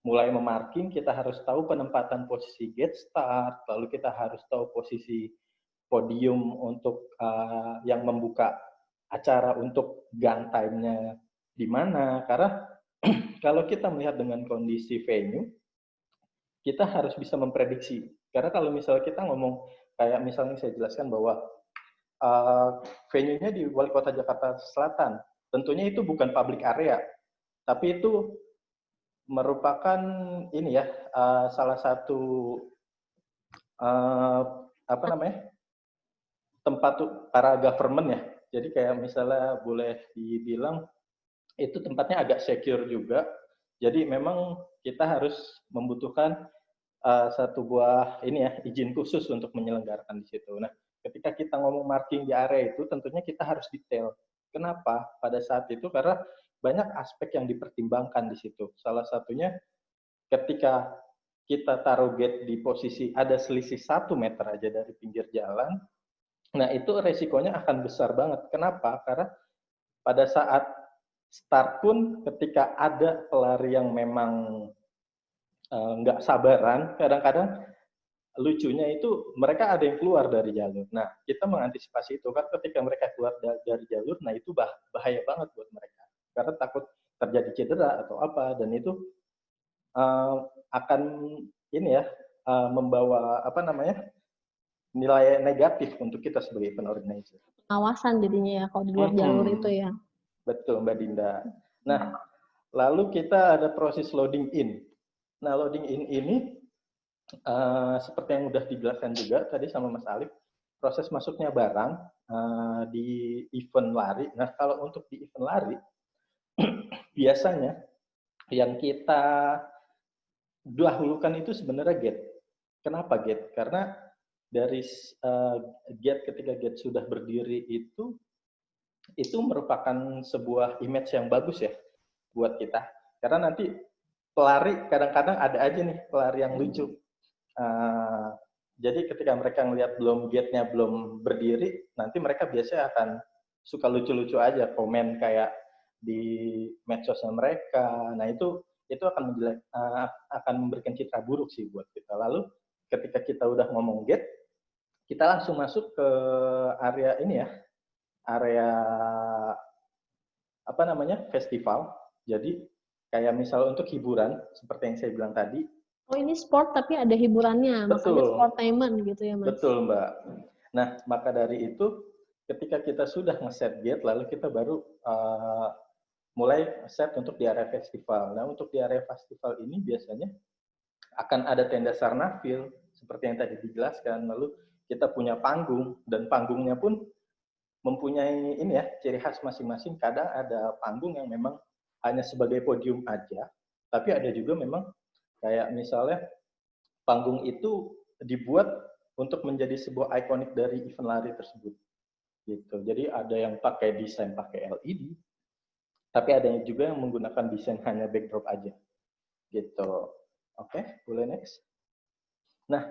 mulai memarking, kita harus tahu penempatan posisi gate start, lalu kita harus tahu posisi podium untuk yang membuka acara untuk gun time-nya di mana. Karena kalau kita melihat dengan kondisi venue, kita harus bisa memprediksi. Karena kalau misalnya kita ngomong kayak misalnya saya jelaskan bahwa venue-nya di Wali Kota Jakarta Selatan, tentunya itu bukan public area, tapi itu merupakan salah satu tempat para government ya. Jadi kayak misalnya boleh dibilang itu tempatnya agak secure juga. Jadi memang kita harus membutuhkan satu buah izin khusus untuk menyelenggarakan di situ. Nah, ketika kita ngomong marking di area itu, tentunya kita harus detail. Kenapa? Pada saat itu karena banyak aspek yang dipertimbangkan di situ. Salah satunya ketika kita taruh gate di posisi ada selisih 1 meter aja dari pinggir jalan, nah itu resikonya akan besar banget. Kenapa? Karena pada saat start pun ketika ada pelari yang memang nggak sabaran, kadang-kadang lucunya itu mereka ada yang keluar dari jalur. Nah, kita mengantisipasi itu kan ketika mereka keluar dari jalur, nah itu bahaya banget buat mereka. Karena takut terjadi cedera atau apa, dan itu akan ini ya membawa apa namanya nilai negatif untuk kita sebagai event organizer. Pengawasan jadinya ya kalau di luar jalur itu ya. Betul Mbak Dinda. Nah, lalu kita ada proses loading in. Nah, loading in ini seperti yang udah dijelaskan juga tadi sama Mas Alif, proses masuknya barang di event lari. Nah, kalau untuk di event lari, biasanya yang kita dahulukan itu sebenarnya gate. Kenapa gate? Karena dari gate, ketika gate sudah berdiri itu merupakan sebuah image yang bagus ya buat kita. Karena nanti pelari kadang-kadang ada aja nih pelari yang lucu. Jadi ketika mereka ngelihat gate-nya belum berdiri, nanti mereka biasanya akan suka lucu-lucu aja, komen kayak di medsosnya mereka. Nah itu akan memberikan citra buruk sih buat kita. Lalu ketika kita udah ngomong gate, kita langsung masuk ke area ini ya, area apa namanya festival. Jadi kayak misal untuk hiburan seperti yang saya bilang tadi. Oh ini sport tapi ada hiburannya, makanya sportainment gitu ya Mas. Betul Mbak. Nah maka dari itu ketika kita sudah nge-set gate, lalu kita baru mulai set untuk di area festival. Nah untuk di area festival ini biasanya akan ada tenda Sarnafil seperti yang tadi dijelaskan. Lalu kita punya panggung, dan panggungnya pun mempunyai ini ya ciri khas masing-masing. Kadang ada panggung yang memang hanya sebagai podium aja, tapi ada juga memang kayak misalnya panggung itu dibuat untuk menjadi sebuah ikonik dari event lari tersebut. Gitu. Jadi ada yang pakai desain pakai LED, tapi ada yang juga yang menggunakan desain hanya backdrop aja. Gitu. Oke, boleh next. Nah,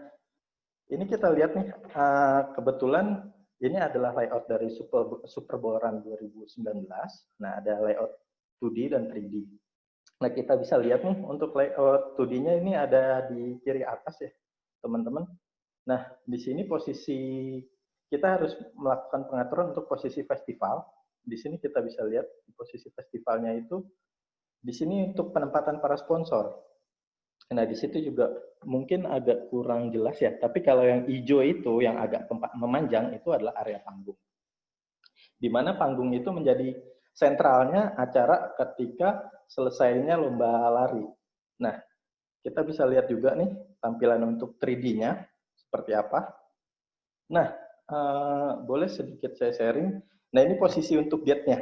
ini kita lihat nih, kebetulan ini adalah layout dari Super Bowl Run 2019. Nah, ada layout 2D dan 3D. Nah, kita bisa lihat nih, untuk layout 2D-nya ini ada di kiri atas ya, teman-teman. Nah, di sini posisi, kita harus melakukan pengaturan untuk posisi festival. Di sini kita bisa lihat, di posisi festivalnya itu, di sini untuk penempatan para sponsor. Nah, di situ juga mungkin agak kurang jelas ya, tapi kalau yang hijau itu, yang agak memanjang, itu adalah area panggung. Di mana panggung itu menjadi sentralnya acara ketika selesainya lomba lari. Nah, kita bisa lihat juga nih tampilan untuk 3D-nya seperti apa. Nah, boleh sedikit saya sharing. Nah, ini posisi untuk gate-nya.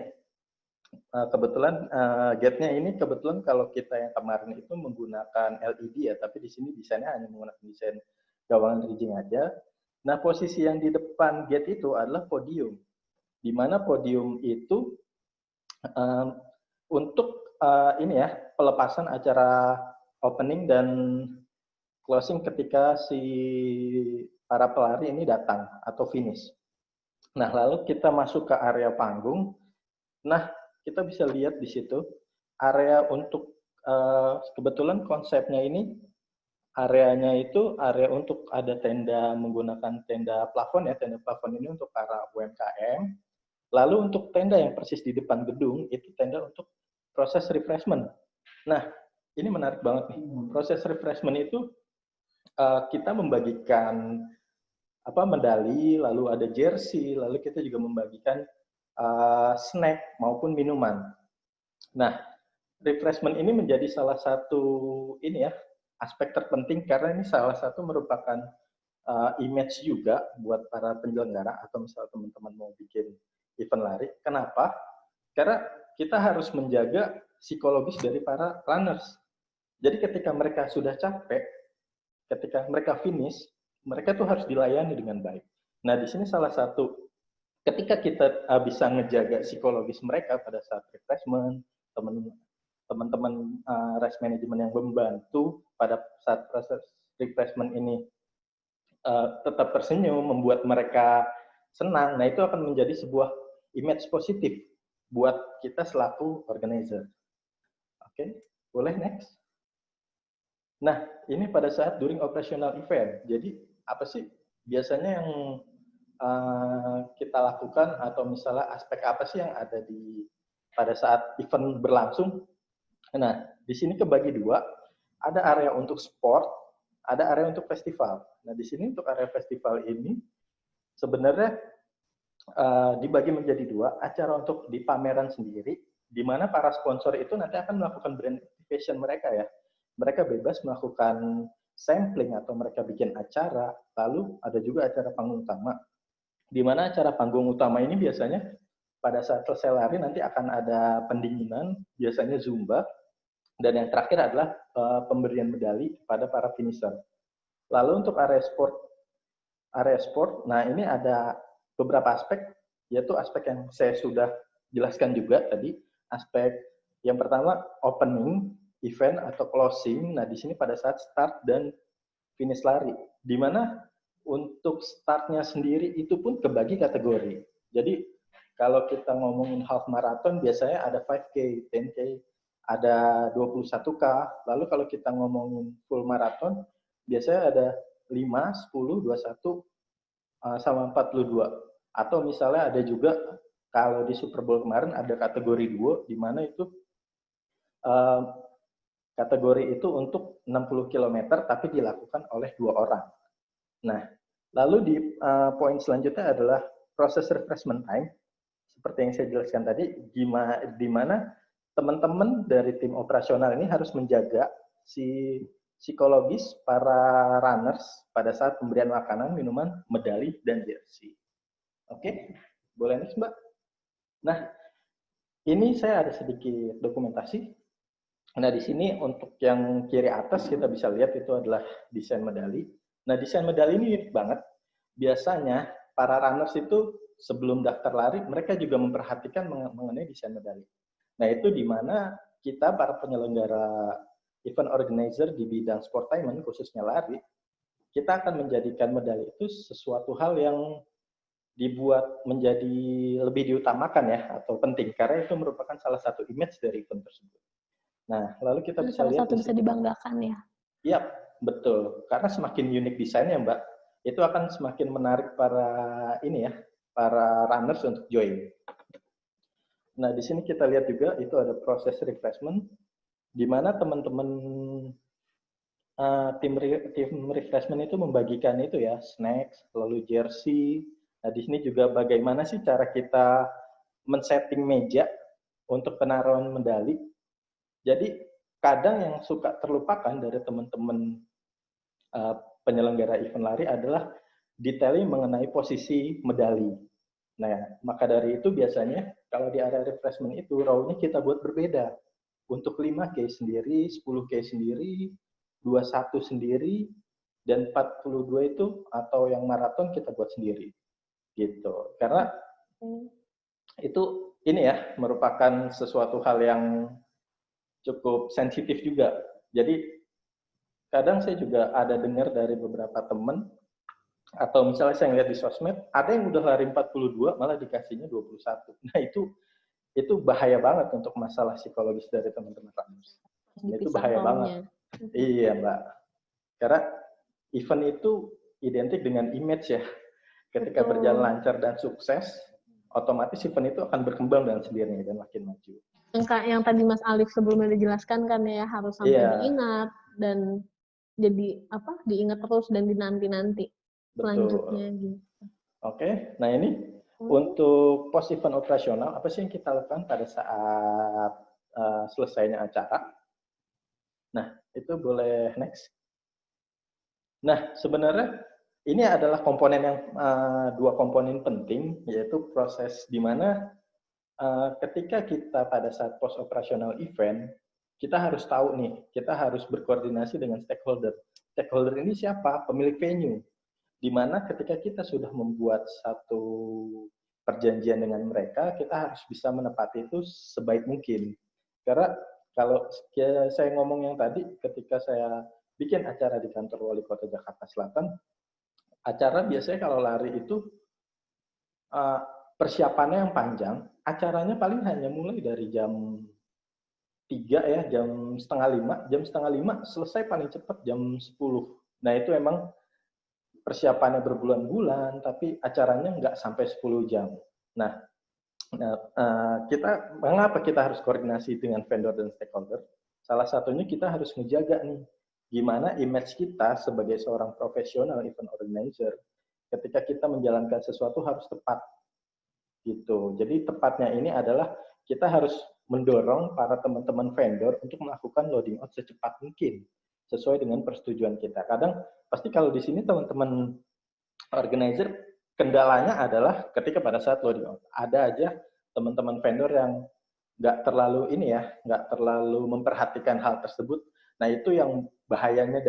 Kebetulan gate-nya ini kebetulan kalau kita yang kemarin itu menggunakan LED ya, tapi di sini desainnya hanya menggunakan desain gawangan rigging aja. Nah, posisi yang di depan gate itu adalah podium, di mana podium itu untuk ini ya pelepasan acara opening dan closing ketika si para pelari ini datang atau finish. Nah, lalu kita masuk ke area panggung. Nah, kita bisa lihat di situ area untuk kebetulan konsepnya ini areanya itu area untuk ada tenda menggunakan tenda plafon ya, tenda plafon ini untuk para UMKM. Lalu untuk tenda yang persis di depan gedung itu tenda untuk proses refreshment. Nah, ini menarik banget nih. Proses refreshment itu kita membagikan medali, lalu ada jersey, lalu kita juga membagikan snack maupun minuman. Nah, refreshment ini menjadi salah satu ini ya aspek terpenting karena ini salah satu merupakan image juga buat para penyelenggara atau misal teman-teman mau bikin event lari. Kenapa? Karena kita harus menjaga psikologis dari para runners. Jadi ketika mereka sudah capek, ketika mereka finish, mereka tuh harus dilayani dengan baik. Nah, di sini salah satu ketika kita bisa ngejaga psikologis mereka pada saat refreshment, teman-teman race management yang membantu pada saat proses refreshment ini tetap tersenyum, membuat mereka senang, nah itu akan menjadi sebuah image positif buat kita selaku organizer. Oke, boleh next. Nah, ini pada saat during operational event. Jadi, apa sih biasanya yang kita lakukan atau misalnya aspek apa sih yang ada di pada saat event berlangsung? Nah, di sini kebagi dua. Ada area untuk sport, ada area untuk festival. Nah, di sini untuk area festival ini sebenarnya dibagi menjadi dua, acara untuk di pameran sendiri, di mana para sponsor itu nanti akan melakukan brand activation mereka ya. Mereka bebas melakukan sampling atau mereka bikin acara, lalu ada juga acara panggung utama. Di mana acara panggung utama ini biasanya pada saat selesai lari nanti akan ada pendinginan, biasanya Zumba, dan yang terakhir adalah pemberian medali pada para finisher. Lalu untuk area sport, nah ini ada beberapa aspek, yaitu aspek yang saya sudah jelaskan juga tadi. Aspek yang pertama opening event atau closing. Nah di sini pada saat start dan finish lari, di mana untuk startnya sendiri itu pun kebagi kategori. Jadi kalau kita ngomongin half marathon biasanya ada 5K, 10K, ada 21K. Lalu kalau kita ngomongin full marathon biasanya ada 5, 10, 21 sama 42. Atau misalnya ada juga kalau di Super Bowl kemarin ada kategori duo di mana itu kategori itu untuk 60 km tapi dilakukan oleh 2 orang. Nah, lalu di poin selanjutnya adalah proses refreshment time. Seperti yang saya jelaskan tadi, di mana teman-teman dari tim operasional ini harus menjaga si psikologis para runners pada saat pemberian makanan, minuman, medali, dan jersey. Oke, boleh next, Mbak? Nah, ini saya ada sedikit dokumentasi. Nah, di sini untuk yang kiri atas kita bisa lihat itu adalah desain medali. Nah, desain medali ini unik banget. Biasanya para runners itu sebelum daftar lari, mereka juga memperhatikan mengenai desain medali. Nah, itu di mana kita para penyelenggara event organizer di bidang sportainment, khususnya lari, kita akan menjadikan medali itu sesuatu hal yang dibuat menjadi lebih diutamakan ya, atau penting, karena itu merupakan salah satu image dari event tersebut. Nah, lalu kita bisa lihat salah satu bisa dibanggakan ya. Iya, betul. Karena semakin unik desainnya, Mbak, itu akan semakin menarik para para runners untuk join. Nah, di sini kita lihat juga itu ada proses refreshment, di mana teman-teman tim refreshment itu membagikan itu ya, snacks, lalu jersey. Nah, di sini juga bagaimana sih cara kita men-setting meja untuk penaruhan medali. Jadi kadang yang suka terlupakan dari teman-teman penyelenggara event lari adalah detailing mengenai posisi medali. Nah, maka dari itu biasanya kalau di area refreshment itu row-nya kita buat berbeda. Untuk 5K sendiri, 10K sendiri, 21 sendiri, dan 42 itu atau yang maraton kita buat sendiri. Gitu. Karena itu ini ya merupakan sesuatu hal yang cukup sensitif juga. Jadi kadang saya juga ada dengar dari beberapa teman atau misalnya saya lihat di sosmed ada yang udah lari 42 malah dikasihnya 21. Nah, itu bahaya banget untuk masalah psikologis dari teman-teman runners. Itu bahaya banget. Iya, Mbak. Karena event itu identik dengan image ya. Ketika berjalan lancar dan sukses, otomatis event itu akan berkembang dengan sendirinya dan makin maju. Yang tadi Mas Alif sebelumnya dijelaskan kan ya, harus sampai diingat dan jadi diingat terus dan dinanti-nanti selanjutnya gitu. Oke, nah ini untuk post event operasional apa sih yang kita lakukan pada saat selesainya acara? Nah, itu boleh next. Nah, sebenarnya ini adalah komponen yang dua komponen penting, yaitu proses di mana ketika kita pada saat post operasional event, kita harus tahu nih, kita harus berkoordinasi dengan stakeholder. Stakeholder ini siapa? Pemilik venue. Di mana ketika kita sudah membuat satu perjanjian dengan mereka, kita harus bisa menepati itu sebaik mungkin. Karena kalau saya ngomong yang tadi, ketika saya bikin acara di kantor Wali Kota Jakarta Selatan, acara biasanya kalau lari itu persiapannya yang panjang, acaranya paling hanya mulai dari jam 3 ya, jam setengah 5. Jam setengah 5 selesai paling cepat jam 10. Nah, itu emang persiapannya berbulan-bulan, tapi acaranya nggak sampai 10 jam. Nah, mengapa kita harus koordinasi dengan vendor dan stakeholder? Salah satunya kita harus menjaga nih, gimana image kita sebagai seorang profesional event organizer ketika kita menjalankan sesuatu harus tepat gitu. Jadi tepatnya ini adalah kita harus mendorong para teman-teman vendor untuk melakukan loading out secepat mungkin sesuai dengan persetujuan kita. Kadang pasti kalau di sini teman-teman organizer kendalanya adalah ketika pada saat loading out ada aja teman-teman vendor yang nggak terlalu nggak terlalu memperhatikan hal tersebut. Nah itu yang bahayanya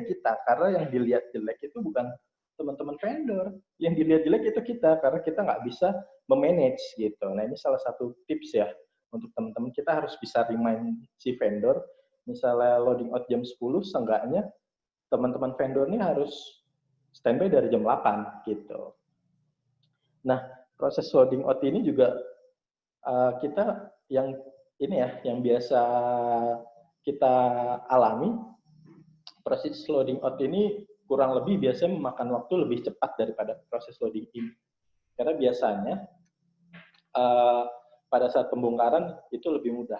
kita, karena yang dilihat jelek itu bukan teman-teman vendor, yang dilihat jelek itu kita, karena kita nggak bisa memanage gitu. Nah ini salah satu tips ya untuk teman-teman, kita harus bisa remind si vendor, misalnya loading out jam 10, seenggaknya teman-teman vendor ini harus standby dari jam 8 gitu. Nah proses loading out ini juga kita yang biasa kita alami, proses loading out ini kurang lebih biasanya memakan waktu lebih cepat daripada proses loading in. Karena biasanya pada saat pembongkaran itu lebih mudah.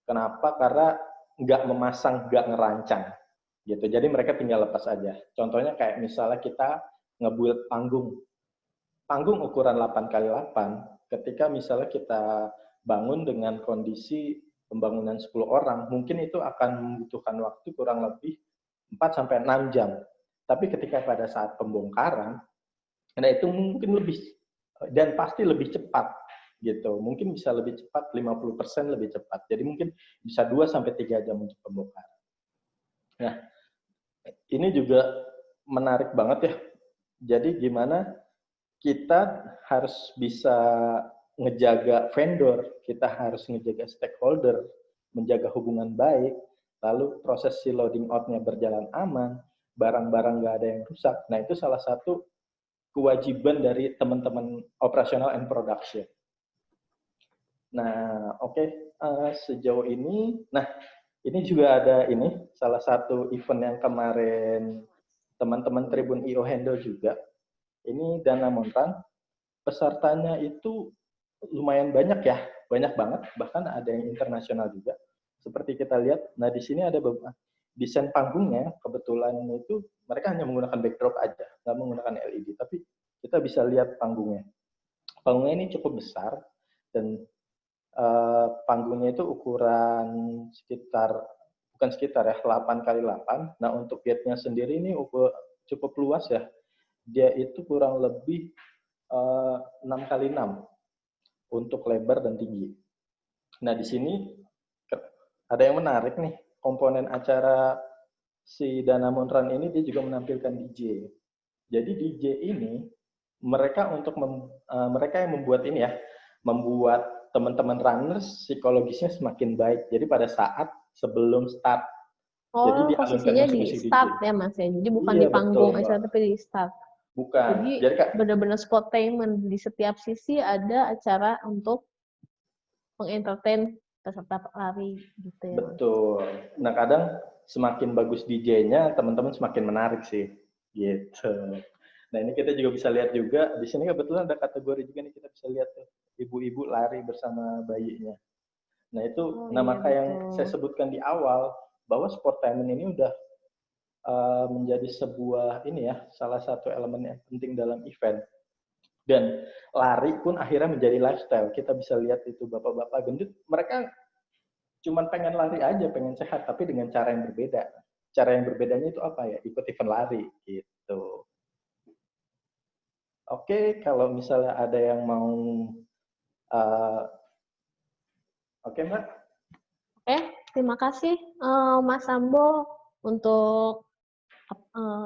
Kenapa? Karena nggak memasang, nggak ngerancang. Gitu. Jadi mereka tinggal lepas aja. Contohnya kayak misalnya kita nge-build panggung ukuran 8x8, ketika misalnya kita bangun dengan kondisi pembangunan 10 orang, mungkin itu akan membutuhkan waktu kurang lebih 4-6 jam. Tapi ketika pada saat pembongkaran, nah itu mungkin lebih, dan pasti lebih cepat. Gitu. Mungkin bisa lebih cepat, 50% lebih cepat. Jadi mungkin bisa 2-3 jam untuk pembongkaran. Nah, ini juga menarik banget ya. Jadi gimana kita harus bisa ngejaga vendor, kita harus ngejaga stakeholder, menjaga hubungan baik, lalu proses si loading out-nya berjalan aman, barang-barang nggak ada yang rusak. Nah, itu salah satu kewajiban dari teman-teman operational and production. Nah, oke. Sejauh ini, nah ini juga ada salah satu event yang kemarin teman-teman Tribun IO handle juga. Ini Dana Montran, pesertanya itu lumayan banyak ya, banyak banget, bahkan ada yang internasional juga. Seperti kita lihat, nah di sini ada beberapa desain panggungnya, kebetulan itu mereka hanya menggunakan backdrop aja, nggak menggunakan LED, tapi kita bisa lihat panggungnya. Panggungnya ini cukup besar, dan panggungnya itu ukuran bukan sekitar ya, 8x8. Nah untuk gate-nya sendiri ini cukup luas ya, dia itu kurang lebih 6x6 untuk lebar dan tinggi. Nah, di sini ada yang menarik nih, komponen acara si Dana Montran ini dia juga menampilkan DJ. Jadi DJ ini mereka yang membuat membuat teman-teman runners psikologisnya semakin baik. Jadi pada saat sebelum start. Jadi posisinya di start ya Mas ya. Jadi bukan di panggung acara tapi di start. Bukan. Jadi benar-benar sportainment, di setiap sisi ada acara untuk mengentertain peserta lari gitu ya. Betul. Nah kadang semakin bagus DJ-nya, teman-teman semakin menarik sih, gitu. Nah ini kita juga bisa lihat juga di sini kebetulan ada kategori juga nih, kita bisa lihat tuh ibu-ibu lari bersama bayinya. Nah itu maka yang saya sebutkan di awal bahwa sportainment ini udah menjadi sebuah salah satu elemen yang penting dalam event. Dan lari pun akhirnya menjadi lifestyle. Kita bisa lihat itu bapak-bapak gendut, mereka cuman pengen lari aja, pengen sehat, tapi dengan cara yang berbeda. Cara yang berbedanya itu apa ya? Ikut event lari gitu. Oke, kalau misalnya ada yang mau Oke, Mbak. Oke, terima kasih Mas Sambo untuk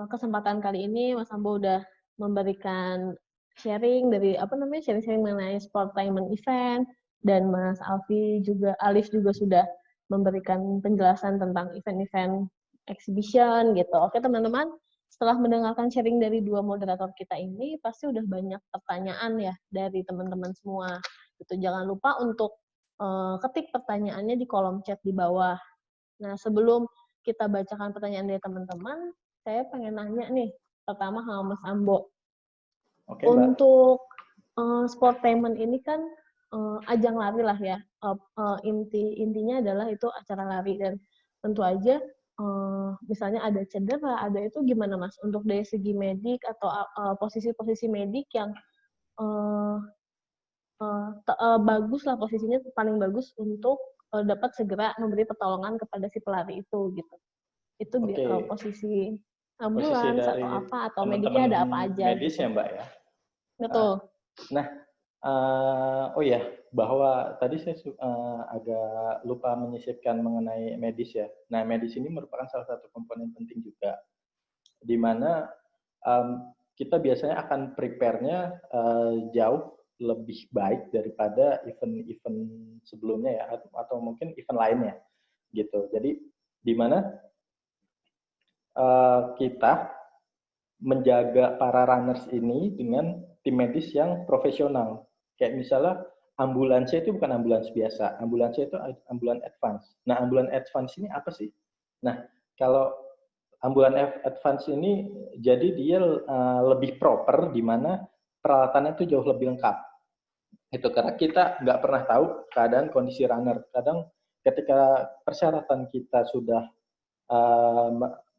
kesempatan kali ini. Mas Sambo udah memberikan sharing dari sharing-sharing mengenai sportainment event, dan Mas Alif juga sudah memberikan penjelasan tentang event-event exhibition gitu. Oke teman-teman, setelah mendengarkan sharing dari dua moderator kita ini, pasti udah banyak pertanyaan ya dari teman-teman semua. Gitu. Jangan lupa untuk ketik pertanyaannya di kolom chat di bawah. Nah sebelum kita bacakan pertanyaan dari teman-teman, saya pengen nanya nih, pertama sama Mas Ambo. Oke, untuk sportainment ini kan ajang lari lah ya. Intinya adalah itu acara lari, dan tentu aja misalnya ada cedera, ada itu gimana Mas? Untuk dari segi medik atau posisi-posisi medik yang bagus lah posisinya paling bagus untuk dapat segera memberi pertolongan kepada si pelari itu gitu. Itu posisi ambulans dari atau apa atau teman-teman mediknya ada apa aja medis gitu. ya Mbak ya. Betul. Nah, oh ya, bahwa tadi saya agak lupa menyisipkan mengenai medis ya. Nah, medis ini merupakan salah satu komponen penting juga, di mana kita biasanya akan prepare-nya jauh lebih baik daripada event-event sebelumnya ya, atau mungkin event lainnya gitu. Jadi di mana kita menjaga para runners ini dengan tim medis yang profesional. Kayak misalnya ambulansnya itu bukan ambulans biasa, ambulansnya itu ambulans advance. Nah, ambulans advance ini apa sih? Nah, kalau ambulans advance ini jadi dia lebih proper, di mana peralatannya itu jauh lebih lengkap. Itu karena kita nggak pernah tahu keadaan kondisi runner. Kadang ketika persyaratan kita sudah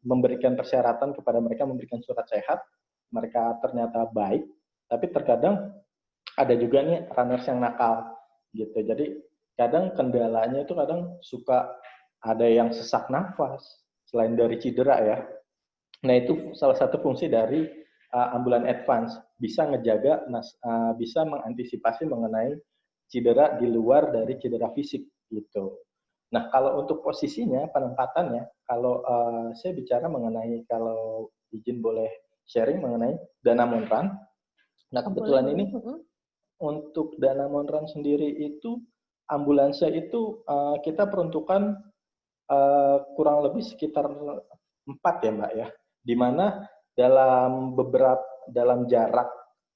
memberikan persyaratan kepada mereka, memberikan surat sehat, mereka ternyata baik, tapi terkadang ada juga nih runners yang nakal gitu. Jadi kadang kendalanya itu kadang suka ada yang sesak nafas selain dari cedera ya. Nah, itu salah satu fungsi dari ambulans advance, bisa ngejaga, bisa mengantisipasi mengenai cedera di luar dari cedera fisik gitu. Nah, kalau untuk posisinya, penempatannya, kalau saya bicara mengenai, kalau izin boleh sharing mengenai Danamon Run. Nah, kebetulan ini untuk Danamon Run sendiri itu, ambulansnya itu kita peruntukan kurang lebih sekitar 4 ya Mbak ya. Di mana dalam jarak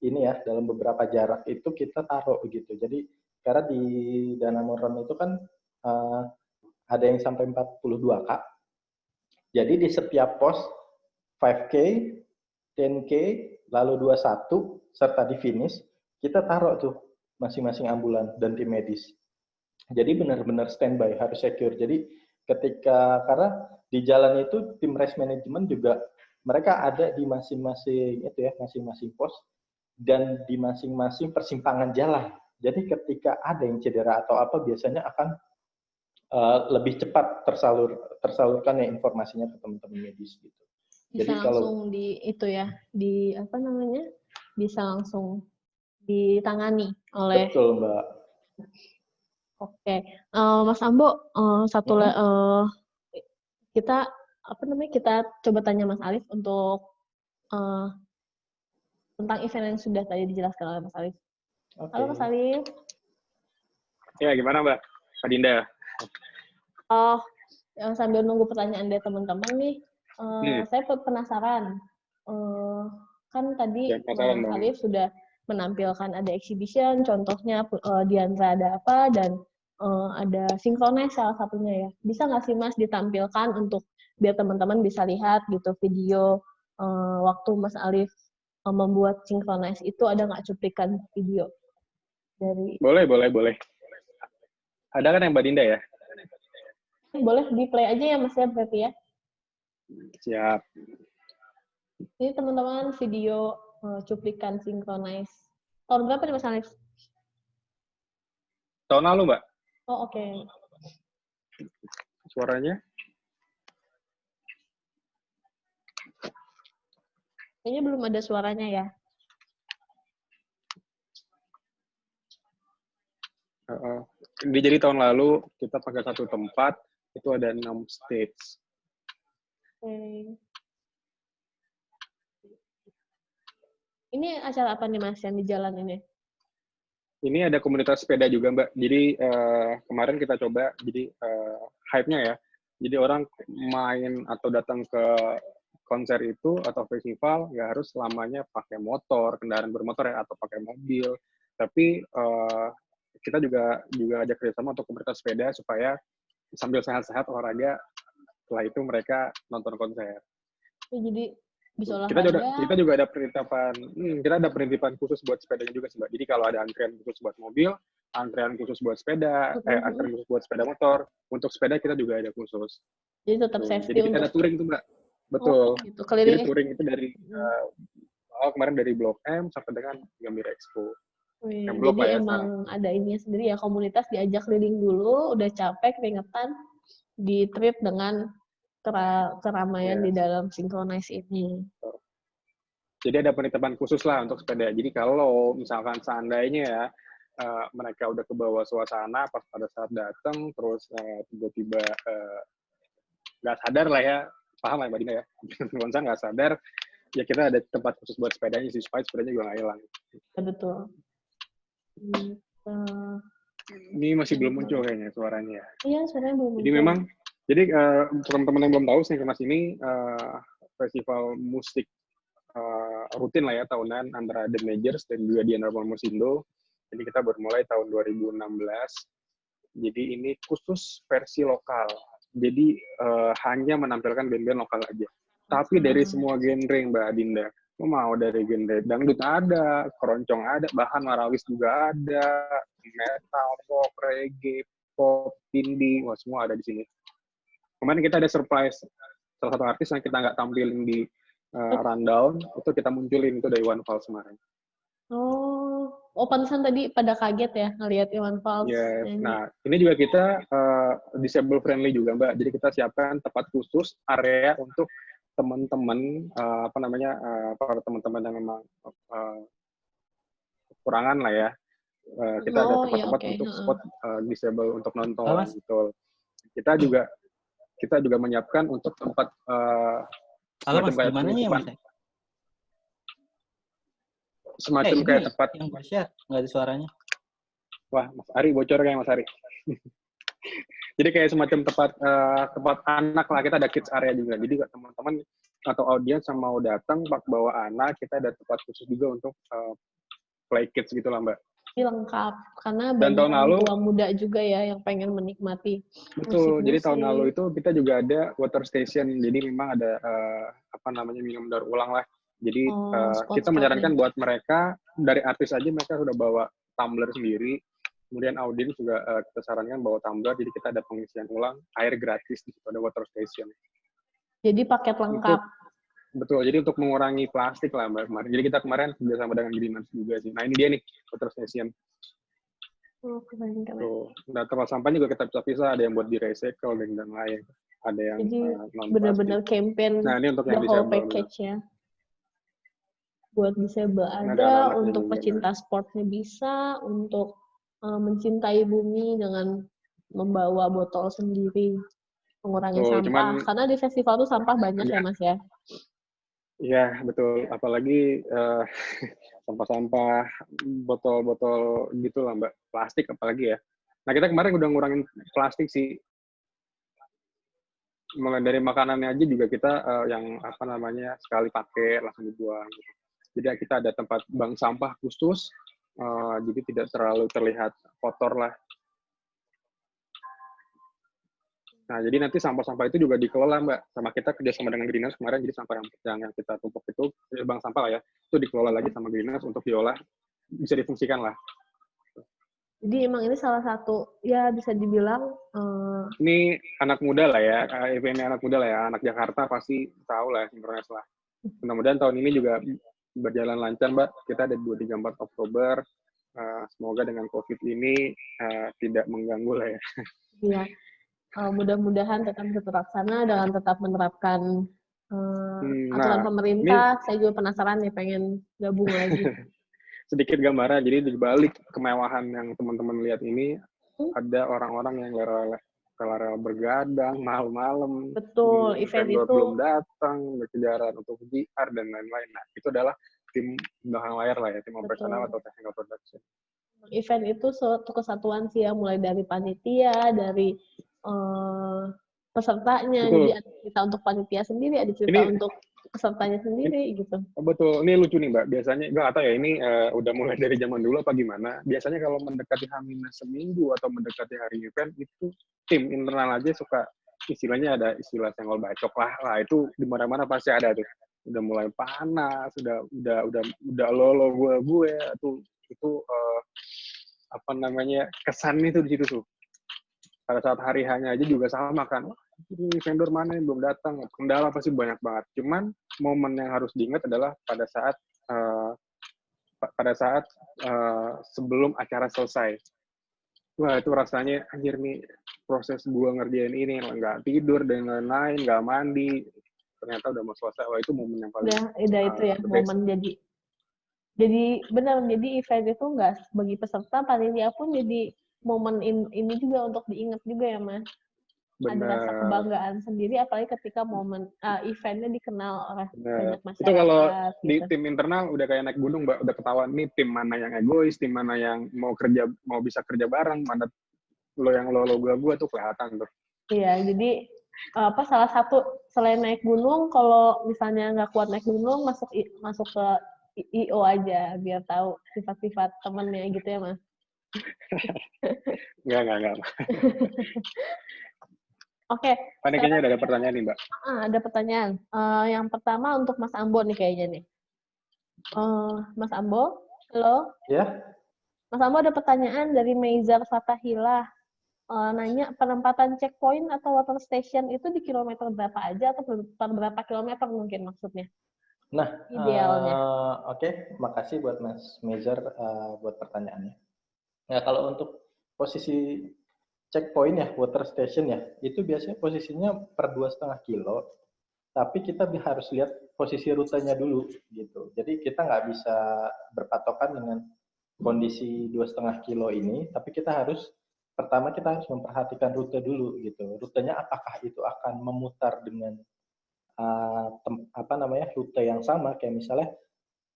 ini ya, dalam beberapa jarak itu kita taruh begitu. Jadi karena di Danamon Run itu kan ada yang sampai 42 Kak. Jadi di setiap pos 5K, 10K, lalu 21 serta di finish kita taruh tuh masing-masing ambulan dan tim medis. Jadi benar-benar standby, harus secure. Jadi karena di jalan itu tim race management juga mereka ada di masing-masing itu ya, masing-masing pos dan di masing-masing persimpangan jalan. Jadi ketika ada yang cedera atau apa biasanya akan lebih cepat tersalurkan ya informasinya ke teman-teman medis gitu. Bisa jadi langsung bisa langsung ditangani oleh. Betul Mbak. Oke, Mas Ambo, kita coba tanya Mas Alif untuk tentang event yang sudah tadi dijelaskan oleh Mas Alif. Okay. Halo Mas Alif. Ya, gimana Mbak? Pak Dinda. Sambil nunggu pertanyaan dari teman-teman nih, saya penasaran. Kan tadi Mas Alif sudah menampilkan ada exhibition, contohnya Diandra ada apa, dan ada synchronize salah satunya ya. Bisa nggak sih Mas ditampilkan untuk biar teman-teman bisa lihat gitu video waktu Mas Alif membuat synchronize itu, ada nggak cuplikan video dari? Boleh. Ada kan yang Mbak Dinda ya? Boleh di-play aja ya Mas ya berarti ya. Siap. Ini teman-teman video cuplikan synchronize. Tahun berapa nih Mas Alif? Tahun lalu Mbak. Oh oke. Suaranya? Kayaknya belum ada suaranya ya. Jadi tahun lalu kita pakai satu tempat, itu ada 6 stage. Okay. Ini acara apa nih Mas yang di jalan ini? Ini ada komunitas sepeda juga Mbak. Jadi kemarin kita coba, jadi hype-nya ya. Jadi orang main atau datang ke konser itu atau festival nggak harus selamanya pakai motor, kendaraan bermotor ya, atau pakai mobil. Tapi kita juga ada kerjasama untuk komunitas sepeda supaya sambil sehat-sehat olahraga, setelah itu mereka nonton konser. Jadi bisa olahraga. Kita juga ada penitipan khusus buat sepedanya juga sih Mbak. Jadi kalau ada antrian khusus buat mobil, antrian khusus buat sepeda, antrian khusus buat sepeda motor, untuk sepeda kita juga ada khusus. Jadi tetap Tuh. safety Jadi kita untuk ada touring tuh Mbak. Betul. gitu. Jadi Keliling. touring itu dari kemarin dari Blok M sampai dengan Gambir Expo. Wih, Yang blok jadi lah ya emang sekarang. ada ininya sendiri ya, komunitas diajak keliling dulu, udah capek, keringetan, di trip dengan keramaian Ya. di dalam synchronize ini. Jadi ada penitipan khusus lah untuk sepeda. Jadi kalau misalkan seandainya ya mereka udah ke bawah suasana pas pada saat datang, terus tiba-tiba nggak sadar lah ya, paham lah Mbak Dina ya, Gonsa nggak sadar, ya kita ada tempat khusus buat sepedanya sih, supaya sepedanya juga nggak hilang. Ya, betul. Ini masih belum muncul kayaknya suaranya. Iya, suaranya belum Jadi muncul. memang, jadi teman-teman yang belum tahu, Synchronize ini festival musik rutin lah ya tahunan antara The Majors dan juga Dian Normal Musindo. Jadi kita bermulai tahun 2016. Jadi ini khusus versi lokal. Jadi hanya menampilkan band-band lokal aja. Tapi dari semua genre Mbak Dinda. Mau dari genre dangdut ada, keroncong ada, bahkan marawis juga ada, metal, rock, reggae, pop, indie, wah semua ada di sini. Kemarin kita ada surprise salah satu artis yang kita nggak tampilin di rundown, itu kita munculin itu dari One Falls kemarin. Oh, pantesan tadi pada kaget ya ngelihat Iwan Fals. Yes. Nah, ini juga kita disable friendly juga Mbak. Jadi kita siapkan tempat khusus area untuk teman-teman para teman-teman yang memang kekurangan lah ya. Kita ada tempat-tempat untuk spot disable untuk nonton gitu. Kita juga menyiapkan untuk tempat Mas, gimana nih ya Mas? Semacam kayak tempat yang share nggak ada suaranya. Wah, Mas Ari bocor kayak Mas Ari. Jadi kayak semacam tempat anak lah, kita ada kids area juga. Jadi teman-teman atau audiens yang mau datang bawa anak, kita ada tempat khusus juga untuk play kids gitu lah Mbak. Lengkap karena dan banyak orang tua muda juga ya yang pengen menikmati. Betul. Jadi tahun lalu itu kita juga ada water station. Jadi memang ada minum daur ulang lah. Jadi kita menyarankan buat mereka dari artis aja mereka sudah bawa tumbler sendiri. Kemudian audiens juga kita sarankan bawa tumbler. Jadi kita ada pengisian ulang air gratis di situ, ada water station. Jadi paket lengkap. Betul. Jadi untuk mengurangi plastik lah Mbak kemarin. Jadi kita kemarin bersama dengan Greeners juga sih. Nah ini dia nih water station. Keren. Tuh. Nah tempat sampah juga kita pisah-pisah. Ada yang buat di recycle dan lain. Ada yang jadi non-plastik. benar-benar campaign nah, ini untuk the yang whole disable, package ya. Buat disable ada, untuk pecinta sportnya bisa, untuk mencintai bumi dengan membawa botol sendiri, mengurangi sampah. Karena di festival tuh sampah banyak ya Mas ya. Iya, betul. Apalagi sampah-sampah, botol-botol gitu lah Mbak. Plastik apalagi ya. Nah kita kemarin udah ngurangin plastik sih. Mulai dari makanannya aja juga kita yang sekali pakai langsung dibuang. Jadi kita ada tempat bank sampah khusus, jadi tidak terlalu terlihat kotor lah. Nah, jadi nanti sampah-sampah itu juga dikelola Mbak, sama kita kerjasama dengan Greeners kemarin, jadi sampah yang kita tumpuk itu, bank sampah lah ya, itu dikelola lagi sama Greeners untuk diolah, bisa difungsikan lah. Jadi emang ini salah satu, ya bisa dibilang... Ini anak muda lah ya, eventnya anak muda lah ya, anak Jakarta pasti tahu lah, Synchronize lah. Mudah-mudahan tahun ini juga berjalan lancar Mbak, kita ada 2-3-4 Oktober, semoga dengan COVID ini tidak mengganggu lah ya. Iya, mudah-mudahan tetap terlaksana dengan tetap menerapkan aturan pemerintah. Saya juga penasaran nih, pengen gabung lagi. Sedikit gambaran, jadi di balik kemewahan yang teman-teman lihat ini, ada orang-orang yang rela bergadang malam-malam. Betul, event itu belum datang, berkejaran untuk VR dan lain-lain. Nah, itu adalah tim belakang layar lah ya, tim operasional atau technical production. Event itu suatu kesatuan sih ya, mulai dari panitia, dari pesertanya. Betul. Jadi ada cerita untuk panitia sendiri, ada cerita untuk pesertanya sendiri gitu. Betul, ini lucu nih Mbak. Biasanya nggak tahu ya, ini udah mulai dari zaman dulu apa gimana. Biasanya kalau mendekati H- seminggu atau mendekati hari event itu tim internal aja suka istilahnya ada istilah senggol bacok lah. Nah, itu di mana-mana pasti ada tuh. Udah mulai panas, udah lo gue itu kesan itu di situ tuh. Pada saat hari hanya aja juga sama kan. ini vendor mana yang belum datang, kendala pasti banyak banget. Cuman momen yang harus diingat adalah pada saat sebelum acara selesai. Wah, itu rasanya anjir nih, proses gua ngerjain ini nggak tidur dan lain-lain, nggak mandi, ternyata udah mau selesai. Wah, itu momen yang paling udah itu ya the best. momen jadi benar, jadi event itu nggak bagi peserta, panitia pun jadi momen ini juga untuk diingat juga ya Mas. Ada rasa Benar. kebanggaan sendiri, apalagi ketika momen eventnya dikenal oleh banyak masyarakat. Itu kalau gitu. di tim internal udah kayak naik gunung, Mbak. Udah ketahuan nih tim mana yang egois, tim mana yang mau bisa kerja bareng, mana lo yang lo gua tuh kelihatan tuh. Iya, jadi salah satu selain naik gunung, kalau misalnya nggak kuat naik gunung, masuk ke IO aja biar tahu sifat-sifat temennya gitu ya Mas. Enggak. Oke. Kayaknya ada pertanyaan nih, Mbak. Ada pertanyaan. Yang pertama untuk Mas Ambo nih kayaknya nih. Mas Ambo, halo? Ya. Mas Ambo ada pertanyaan dari Meizar Fatahillah. Nanya, penempatan checkpoint atau water station itu di kilometer berapa aja atau per berapa kilometer mungkin maksudnya? Nah, idealnya. Oke, makasih buat Mas Meizar buat pertanyaannya. Nah, kalau untuk posisi checkpoint ya, water station ya, itu biasanya posisinya per 2,5 kilo, tapi kita harus lihat posisi rutenya dulu gitu. Jadi kita nggak bisa berpatokan dengan kondisi 2,5 kilo ini, tapi pertama kita harus memperhatikan rute dulu gitu. Rutenya apakah itu akan memutar dengan rute yang sama, kayak misalnya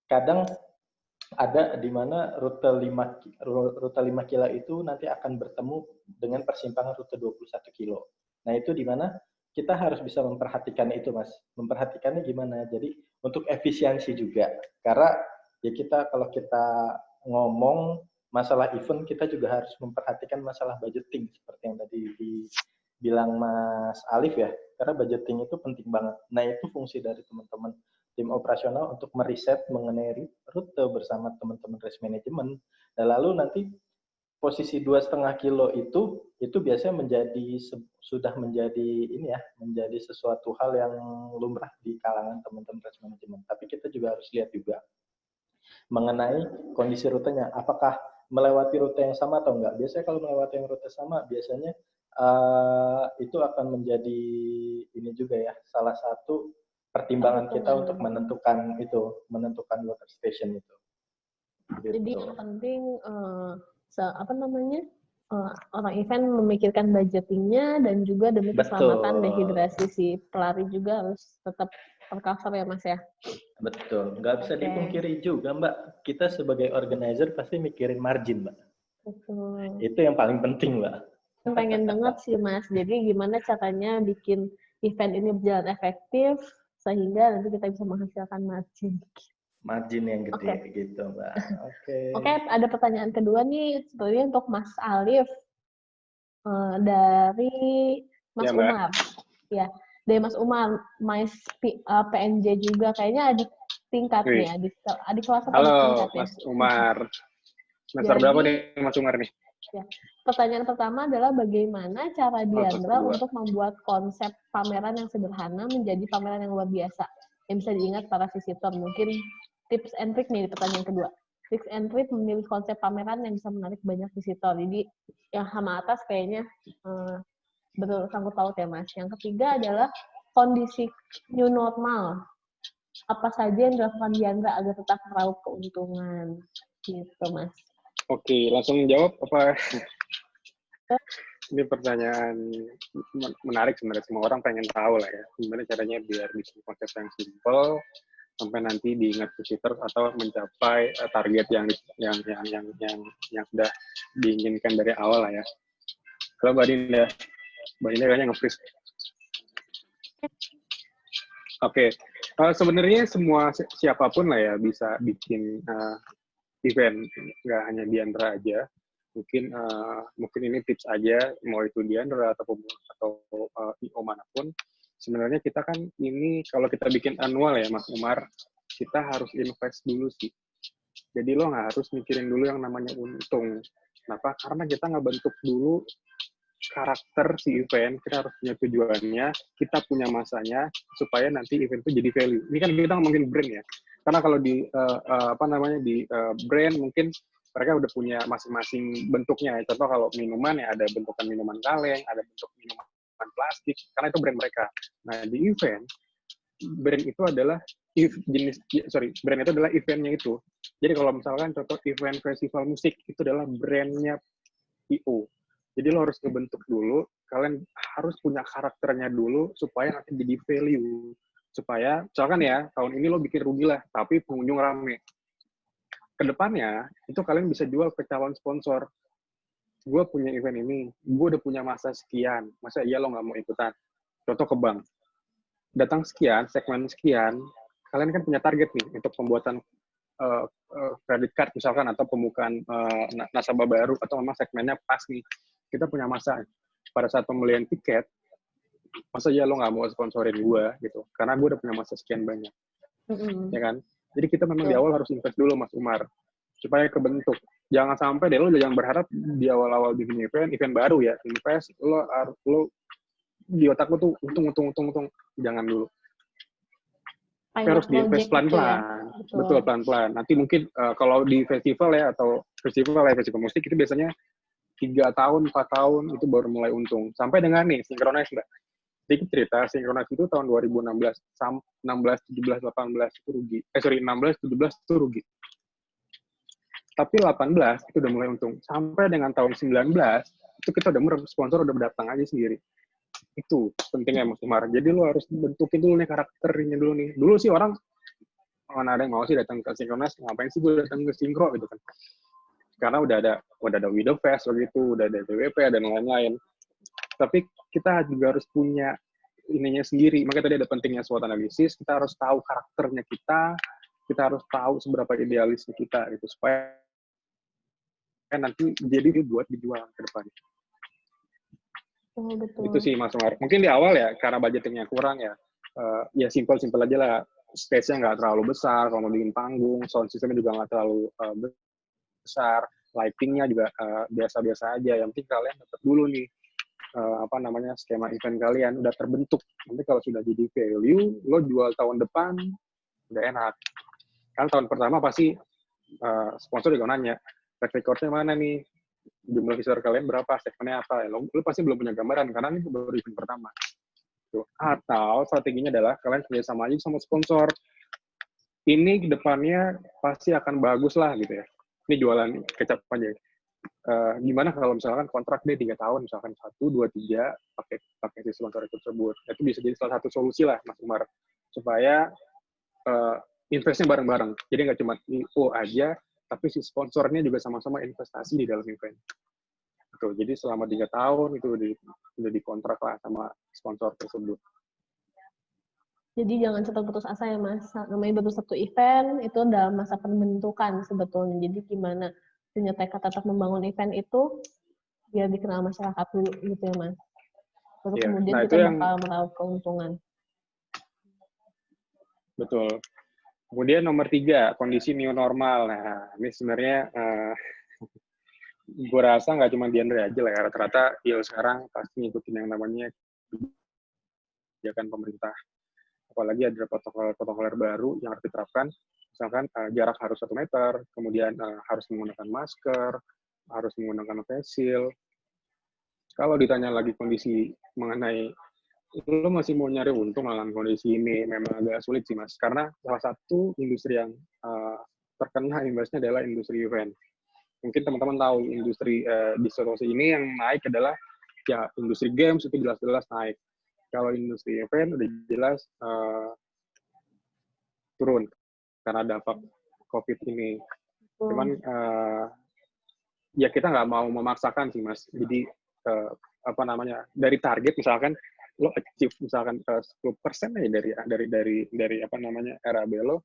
kadang ada di mana rute 5 kilo itu nanti akan bertemu dengan persimpangan rute 21 kilo. Nah, itu di mana kita harus bisa memperhatikan itu, Mas. Memperhatikannya gimana? Jadi, untuk efisiensi juga. Karena ya kalau kita ngomong masalah event, kita juga harus memperhatikan masalah budgeting, seperti yang tadi dibilang Mas Alif ya. Karena budgeting itu penting banget. Nah, itu fungsi dari teman-teman tim operasional untuk meriset mengenai rute bersama teman-teman risk management. Dan lalu nanti posisi 2,5 kilo itu biasanya sudah menjadi sesuatu hal yang lumrah di kalangan teman-teman risk management. Tapi kita juga harus lihat juga mengenai kondisi rutenya, apakah melewati rute yang sama atau enggak. Biasanya kalau melewati yang rute sama, biasanya itu akan menjadi ini juga ya, salah satu pertimbangan kita untuk menentukan water station itu. Gitu. Jadi yang penting orang event memikirkan budgetingnya dan juga demi keselamatan dehidrasi si pelari juga harus tetap tercover ya Mas ya. Betul, nggak bisa dipungkiri juga Mbak. Kita sebagai organizer pasti mikirin margin Mbak. Betul. Itu yang paling penting Mbak. Pengen banget sih Mas. Jadi gimana caranya bikin event ini berjalan efektif sehingga nanti kita bisa menghasilkan margin yang gede gitu Mbak. Oke, ada pertanyaan kedua nih sebenarnya untuk Mas Alif dari Mas Umar. Ya, dari Mas Umar, PNJ juga kayaknya adik tingkat nih, adik kelas atau adik tingkat ya. Mas Umar. Semester berapa nih Mas Umar nih? Ya. Pertanyaan pertama adalah bagaimana cara Diandra untuk membuat konsep pameran yang sederhana menjadi pameran yang luar biasa yang bisa diingat para visitor. Mungkin tips and trick nih di pertanyaan kedua. Tips and trick memilih konsep pameran yang bisa menarik banyak visitor. Jadi yang sama atas kayaknya betul sangkut paut ya Mas. Yang ketiga adalah kondisi new normal. Apa saja yang dilakukan Diandra agar tetap meraup keuntungan gitu Mas. Oke, langsung jawab apa? Ini pertanyaan menarik sebenarnya, semua orang pengen tahu lah ya. Gimana caranya biar bikin konsep yang simple sampai nanti diingat visitor atau mencapai target yang sudah diinginkan dari awal lah ya. Kalau Mbak Dinda kayaknya nge-freeze. Oke, sebenarnya siapapun lah ya bisa bikin event, nggak hanya Diandra aja. Mungkin ini tips aja, mau itu Diandra atau IO manapun. Sebenarnya kita kan ini kalau kita bikin annual ya Mas Umar, kita harus invest dulu sih. Jadi lo nggak harus mikirin dulu yang namanya untung. Kenapa? Karena kita nggak bentuk dulu karakter si event, kita harus punya tujuannya, kita punya masanya, supaya nanti event itu jadi value. Ini kan kita ngomongin brand ya. Karena kalau di brand mungkin mereka udah punya masing-masing bentuknya. Contoh kalau minuman ya ada bentukan minuman kaleng, ada bentuk minuman plastik, karena itu brand mereka. Nah di event, brand itu adalah brand itu adalah eventnya itu. Jadi kalau misalkan contoh event festival musik itu adalah brandnya PO. Jadi lo harus ngebentuk dulu, kalian harus punya karakternya dulu supaya nanti jadi value. Supaya misalkan ya tahun ini lo bikin rugi lah, tapi pengunjung rame. Kedepannya itu kalian bisa jual ke calon sponsor. Gue punya event ini, gue udah punya masa sekian, masa iya lo nggak mau ikutan? Contoh ke bank, datang sekian, segmen sekian, kalian kan punya target nih untuk pembuatan credit card misalkan, atau pembukaan nasabah baru, atau memang segmennya pas nih, kita punya masa. Pada saat pembelian tiket, masa iya lo nggak mau sponsorin gue gitu, karena gue udah punya masa sekian banyak, ya kan? Jadi kita memang di awal harus invest dulu, Mas Umar, supaya kebentuk. Jangan sampai deh lo jangan berharap di awal-awal bikin event baru ya, invest, lo di otak lo tuh untung, jangan dulu. Tapi harus di invest pelan-pelan, ya? Betul, pelan-pelan. Nanti mungkin kalau di festival ya, atau festival musik itu biasanya 3 tahun, 4 tahun itu baru mulai untung. Sampai dengan nih, Synchronize Mbak. Sedikit cerita, Synchronize itu tahun 2016, 16, 17, 18 itu rugi. 16, 17 itu rugi. Tapi 18 itu udah mulai untung. Sampai dengan tahun 19, itu kita udah sponsor udah datang aja sendiri. Itu pentingnya Mas Umar. Jadi lu harus bentukin dulu nih karakternya dulu nih. Dulu sih orang, mana ada yang mau sih datang ke Synchronize, ngapain sih gue datang ke Synchro gitu kan. Karena udah ada Widow Fest begitu, udah ada WWP dan lain-lain. Tapi kita juga harus punya ininya sendiri. Makanya tadi ada pentingnya SWOT analisis, kita harus tahu karakternya kita harus tahu seberapa idealisnya kita gitu, supaya nanti jadi buat dijual ke depan. Oh, betul. Itu sih Mas Umar. Mungkin di awal ya, karena budgetingnya kurang ya, ya simple aja lah. Stage-nya nggak terlalu besar, kalau mau bikin panggung, sound system-nya juga nggak terlalu besar, lighting-nya juga biasa-biasa aja. Yang penting kalian dapat dulu nih skema event kalian udah terbentuk. Nanti kalau sudah jadi value, lo jual tahun depan udah enak. Kan tahun pertama pasti sponsor juga nanya, track record-nya mana nih, jumlah visitor kalian berapa, segmennya apa. Lo pasti belum punya gambaran karena ini baru event pertama. Tuh. Atau strateginya adalah kalian kerjasama aja sama sponsor. Ini ke depannya pasti akan bagus lah gitu ya. Ini jualan kecap aja. Gimana kalau misalkan kontrak deh 3 tahun, misalkan 1, 2, 3 pakai si sponsor itu tersebut. Itu bisa jadi salah satu solusi lah Mas Umar, supaya investnya bareng-bareng. Jadi nggak cuma IO aja, tapi si sponsornya juga sama-sama investasi di dalam event. Gitu. Jadi selama 3 tahun itu udah dikontrak lah sama sponsor tersebut. Jadi jangan cepat putus asa ya Mas. Namanya baru satu event, itu dalam masa pembentukan sebetulnya. Jadi gimana punya tekad tetap membangun event itu biar dikenal masyarakat dulu gitu ya Mas. Baru kemudian kita bakal meraup keuntungan. Betul. Kemudian nomor 3, kondisi new normal. Nah, ini sebenarnya gue rasa nggak cuma di Andre aja lah ya. Rata-rata sekarang pasti ngikutin yang namanya kebijakan pemerintah. Apalagi ada protokol baru yang harus diterapkan. Misalkan jarak harus 1 meter, kemudian harus menggunakan masker, harus menggunakan face shield. Kalau ditanya lagi kondisi mengenai lo masih mau nyari untung dalam kondisi ini, memang agak sulit sih Mas. Karena salah satu industri yang terkena imbasnya adalah industri event. Mungkin teman-teman tahu industri distribusi ini yang naik adalah ya industri games itu jelas-jelas naik. Kalau industri event udah jelas turun karena dampak COVID ini. Cuman ya kita nggak mau memaksakan sih Mas. Jadi dari target misalkan lo achieve misalkan 10% aja dari RAB lo,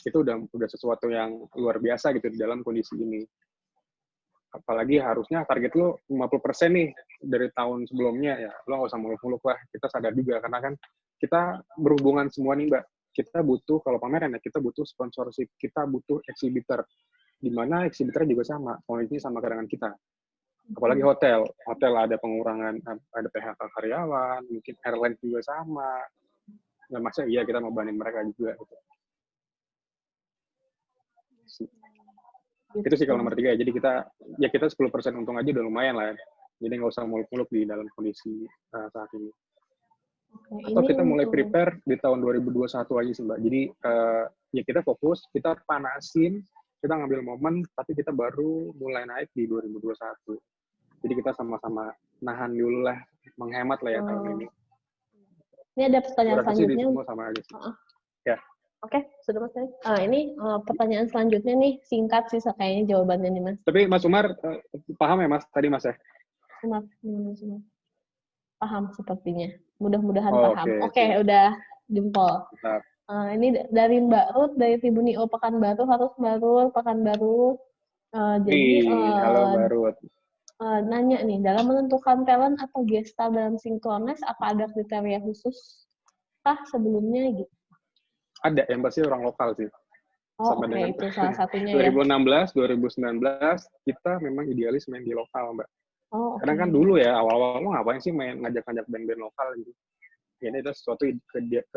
itu udah sesuatu yang luar biasa gitu di dalam kondisi ini. Apalagi harusnya target lo 50% nih dari tahun sebelumnya, ya lo nggak usah muluk-muluk lah. Kita sadar juga karena kan kita berhubungan semua nih Mbak. Kita butuh, kalau pameran ya, kita butuh sponsorship, kita butuh exhibitor. Di mana exhibitornya juga sama, komunitasnya sama dengan kita. Apalagi hotel ada pengurangan, ada PHK karyawan, mungkin airline juga sama. Nah, masa iya kita mau banding mereka juga gitu. Itu sih kalau nomor 3 ya. Jadi kita 10% untung aja udah lumayan lah ya. Jadi nggak usah muluk-muluk di dalam kondisi saat ini. Atau Ini kita mulai untuk prepare di tahun 2021 aja sih Mbak. Jadi ya kita fokus, kita panasin, kita ngambil momen, tapi kita baru mulai naik di 2021. Jadi kita sama-sama nahan dulu lah, menghemat lah ya tahun ini. Ini ada pertanyaan selanjutnya. Semua sama aja sih. Ya. Oke, sudah Mas. Ini pertanyaan selanjutnya nih, singkat sih kayaknya jawabannya nih Mas. Tapi Mas Umar paham ya Mas tadi Mas ya? Umar. Paham sepertinya. Mudah-mudahan paham. Oke, udah jempol. Ini dari Mbak Ruth dari Tribunio Pekanbaru, Pekanbaru. Jadi halo Mbak Ruth. Nanya nih, dalam menentukan talent atau gestar dalam synchronize, apa ada kriteria khusus kah sebelumnya gitu? Ada, yang pasti orang lokal sih. Oke, itu salah satunya 2016, 2019, kita memang idealis main di lokal, Mbak. Karena kan dulu ya, awal-awal lo ngapain sih main ngajak-ngajak band-band lokal gitu. Ya, ini itu sesuatu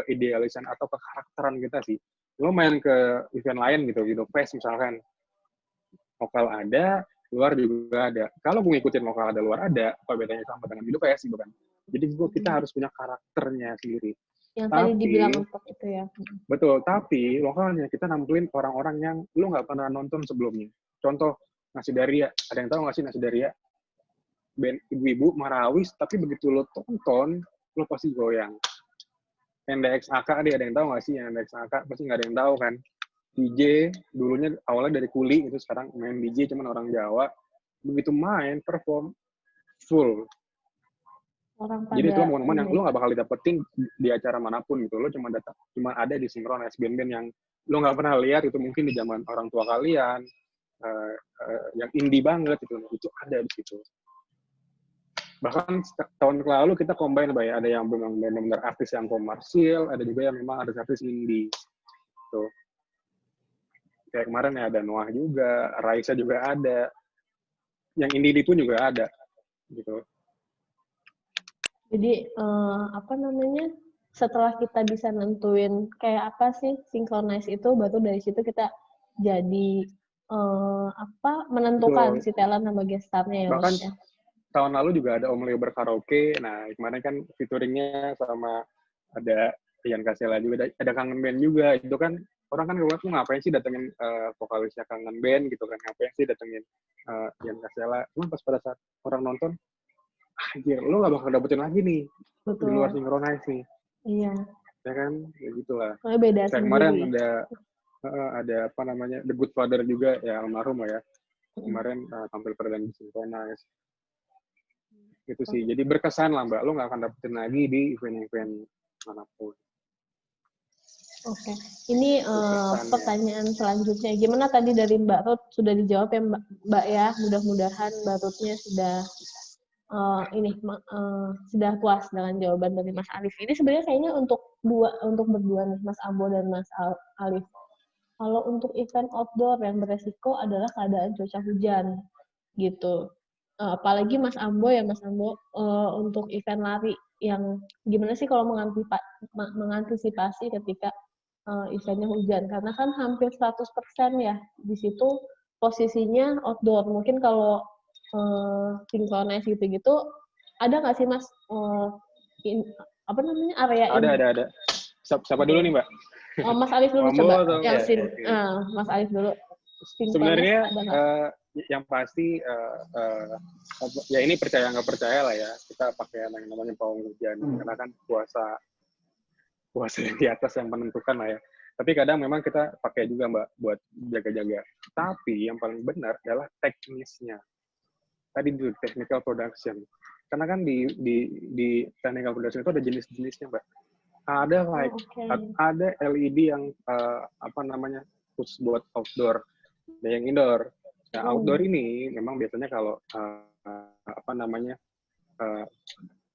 keidealisan atau kekarakteran kita sih. Lo main ke event lain gitu, Fest misalkan. Lokal ada, luar juga ada. Kalau gue ngikutin lokal ada, luar ada, apa bedanya sama dengan Fest gitu kan. Jadi kita harus punya karakternya sendiri. Yang tadi dibilang untuk itu ya. Betul, tapi lokalnya kita nampilin orang-orang yang lo nggak pernah nonton sebelumnya. Contoh, Nasi Daria. Ada yang tahu nggak sih Nasi Daria? Band ibu-ibu Marawis, tapi begitu lo tonton, lo pasti goyang. NDXAK, ada yang tahu nggak sih NDXAK? Pasti nggak ada yang tahu kan. DJ, dulunya awalnya dari Kuli, itu sekarang main DJ, cuman orang Jawa. Begitu main, perform, full. Jadi itu momen-momen yang lo nggak bakal didapetin di acara manapun gitu. Lo cuma ada di Synchronize band-band yang lo nggak pernah lihat, itu mungkin di zaman orang tua kalian, yang indie banget, itu ada di situ. Bahkan tahun lalu kita combine ada yang benar-benar artis yang komersil, ada juga yang memang artis indie. Tuh. Kayak kemarin ya ada Noah juga, Raisa juga ada. Yang indie pun juga ada gitu. Jadi setelah kita bisa nentuin kayak apa sih synchronize itu, baru dari situ kita jadi menentukan si talent sama gestarnya ya. Bahkan tahun lalu juga ada Om Leo berkaraoke. Nah, kemarin kan featuringnya sama ada Ian Kasela juga, ada Kangen Band juga. Itu kan orang kan ngeliat tuh ngapain sih datengin vokalisnya Kangen Band gitu kan, ngapain sih datengin Ian Kasela. Cuma pas pada saat orang nonton, anjir, lo gak bakal dapetin lagi nih. Betul. Di luar Synchronize nih. Iya. Ya kan, ya gitulah. Soalnya beda kayak kemarin ada apa namanya, The Good Father juga, ya almarhum lah ya. Kemarin tampil perdana di Synchronize. Gitu sih, jadi berkesan lah Mbak, lo nggak akan dapetin lagi di event-event manapun. Oke, ini pertanyaan selanjutnya, gimana tadi dari Mbak Ruth sudah dijawab ya Mbak ya, mudah-mudahan Mbak Ruthnya sudah sudah puas dengan jawaban dari Mas Alif. Ini sebenarnya kayaknya untuk berdua nih, Mas Ambo dan Mas Alif. Kalau untuk event outdoor yang beresiko adalah keadaan cuaca hujan, gitu. Apalagi Mas Ambo untuk event lari yang gimana sih kalau mengantisipasi ketika eventnya hujan, karena kan hampir 100% ya di situ posisinya outdoor. Mungkin kalau synchronize gitu-gitu ada nggak sih Mas area ada. Siapa dulu nih Mbak? Mas Alif dulu coba Mas Alif dulu. Sebenarnya yang pasti ya ini percaya nggak percaya lah ya, kita pakai yang namanya pawang hujan karena kan puasa di atas yang menentukan lah ya. Tapi kadang memang kita pakai juga Mbak buat jaga-jaga. Tapi yang paling benar adalah teknisnya. Tadi di technical production. Karena kan di technical production itu ada jenis-jenisnya Mbak. Ada LED yang khusus buat outdoor, ada yang indoor. Nah, outdoor ini memang biasanya kalau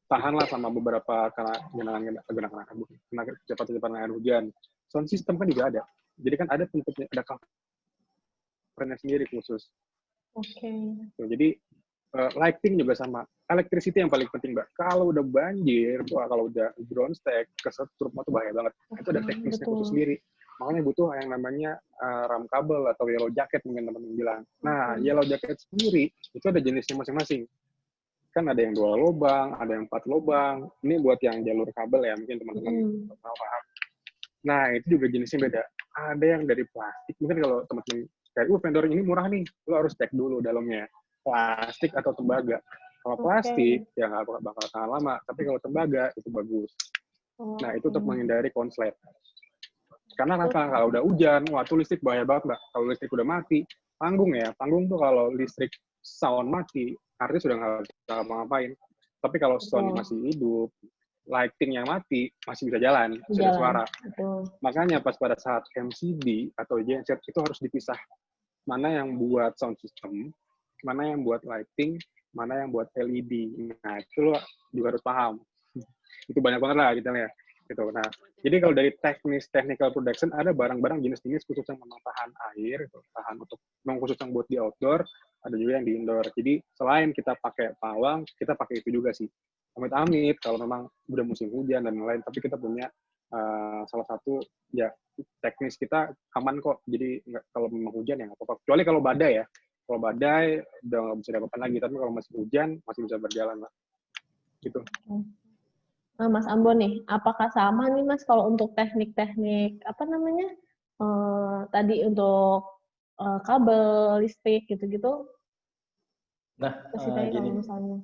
tahanlah sama beberapa kecepatan air hujan. Sound system kan juga ada. Jadi kan ada bentuknya, ada covernya sendiri khusus. Oke. Jadi Lighting juga sama. Electricity yang paling penting, Mbak. Kalau udah banjir, kalau udah ground stack, kesetrum itu bahaya banget. Itu ada teknisnya khusus sendiri. Makanya butuh yang namanya ram kabel atau yellow jacket mungkin teman-teman bilang. Nah, yellow jacket sendiri itu ada jenisnya masing-masing. Kan ada yang 2 lubang, ada yang 4 lubang. Ini buat yang jalur kabel ya, mungkin teman-teman paham. Nah, itu juga jenisnya beda. Ada yang dari plastik. Mungkin kalau teman-teman kayak, vendor ini murah nih, lo harus cek dulu dalamnya. Plastik atau tembaga. Kalau plastik, ya nggak bakal tahan lama. Tapi kalau tembaga, itu bagus. Nah, itu untuk menghindari konslet. Karena kenapa? Kalau udah hujan, wah itu listrik bahaya banget, Mbak. Kalau listrik udah mati, panggung ya. Panggung tuh kalau listrik sound mati, artinya sudah nggak bisa ngapain. Tapi kalau sound masih hidup, lighting yang mati, masih bisa jalan, masih ada suara. Makanya pas pada saat MCD atau genset itu harus dipisah. Mana yang buat sound system, mana yang buat lighting, mana yang buat LED. Nah, itu lo juga harus paham. Itu banyak banget lah detailnya. Gitu. Nah, jadi kalau dari teknis technical production ada barang-barang jenis-jenis khusus yang memang tahan air, tahan untuk memang khusus yang buat di outdoor, ada juga yang di indoor. Jadi selain kita pakai pawang, kita pakai itu juga sih. Amit-amit kalau memang udah musim hujan dan lain-lain, tapi kita punya salah satu ya teknis kita aman kok. Jadi kalau memang hujan ya nggak apa-apa. Kecuali kalau badai ya. Kalau badai udah nggak bisa diapakan lagi, tapi kalau masih hujan masih bisa berjalan lah. Gitu. Nah, Mas Ambo nih, apakah sama nih Mas kalau untuk teknik-teknik apa namanya tadi untuk kabel listrik gitu-gitu? Nah, gini, kalau misalnya.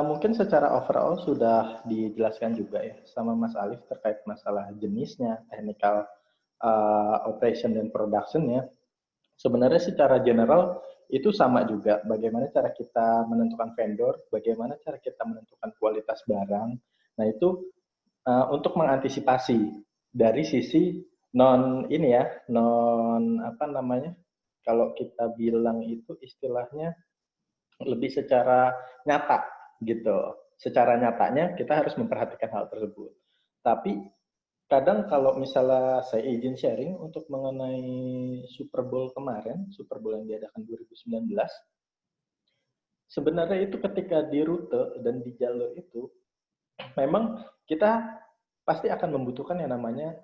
Mungkin secara overall sudah dijelaskan juga ya sama Mas Alif terkait masalah jenisnya, technical operation dan production-nya. Sebenarnya secara general itu sama juga. Bagaimana cara kita menentukan vendor, bagaimana cara kita menentukan kualitas barang. Nah itu untuk mengantisipasi dari sisi non apa namanya? Kalau kita bilang itu istilahnya lebih secara nyata gitu. Secara nyatanya kita harus memperhatikan hal tersebut. Tapi kadang kalau misalnya saya izin sharing untuk mengenai Super Bowl kemarin, Super Bowl yang diadakan 2019, sebenarnya itu ketika di rute dan di jalur itu, memang kita pasti akan membutuhkan yang namanya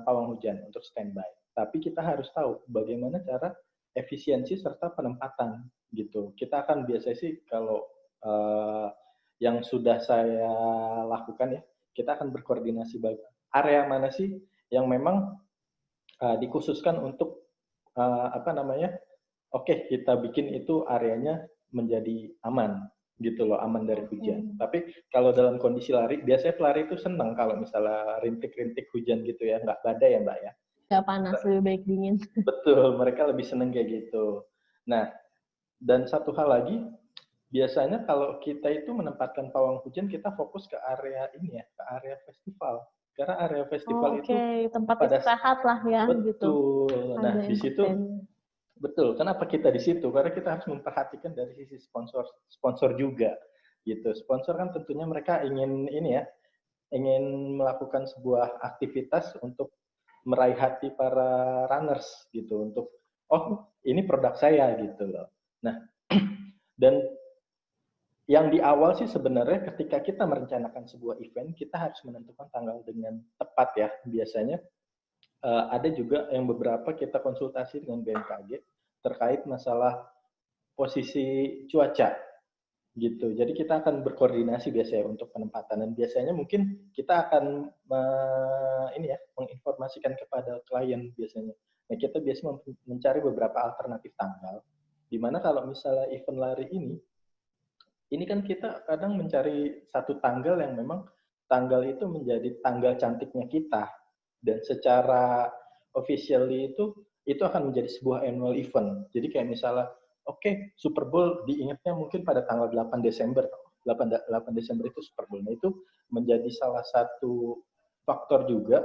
pawang hujan untuk standby. Tapi kita harus tahu bagaimana cara efisiensi serta penempatan gitu. Kita akan biasanya sih kalau yang sudah saya lakukan ya, kita akan berkoordinasi area mana sih yang memang dikhususkan untuk apa namanya? Oke, kita bikin itu areanya menjadi aman gitu loh, aman dari hujan. Tapi kalau dalam kondisi lari, biasanya pelari itu senang kalau misalnya rintik-rintik hujan gitu ya, nggak badai ya Mbak ya. Nggak panas, lebih baik dingin. Betul, mereka lebih senang kayak gitu. Nah, dan satu hal lagi, biasanya kalau kita itu menempatkan pawang hujan, kita fokus ke area ini ya, ke area festival. Karena area festival itu tempat istirahat lah ya. Betul. Gitu. Nah, di situ betul. Kenapa kita di situ? Karena kita harus memperhatikan dari sisi sponsor juga, gitu. Sponsor kan tentunya mereka ingin ingin melakukan sebuah aktivitas untuk meraih hati para runners, gitu. Untuk ini produk saya gitu loh. Nah, dan yang di awal sih sebenarnya ketika kita merencanakan sebuah event, kita harus menentukan tanggal dengan tepat ya. Biasanya ada juga yang beberapa kita konsultasi dengan BMKG terkait masalah posisi cuaca gitu. Jadi kita akan berkoordinasi biasanya untuk penempatan, dan biasanya mungkin kita akan menginformasikan kepada klien biasanya. Nah, kita biasanya mencari beberapa alternatif tanggal, di mana kalau misalnya event lari ini kan kita kadang mencari satu tanggal yang memang tanggal itu menjadi tanggal cantiknya kita, dan secara officially itu akan menjadi sebuah annual event. Jadi kayak misalnya, Super Bowl diingatnya mungkin pada tanggal 8 Desember. 8 Desember itu Super Bowl. Nah, itu menjadi salah satu faktor juga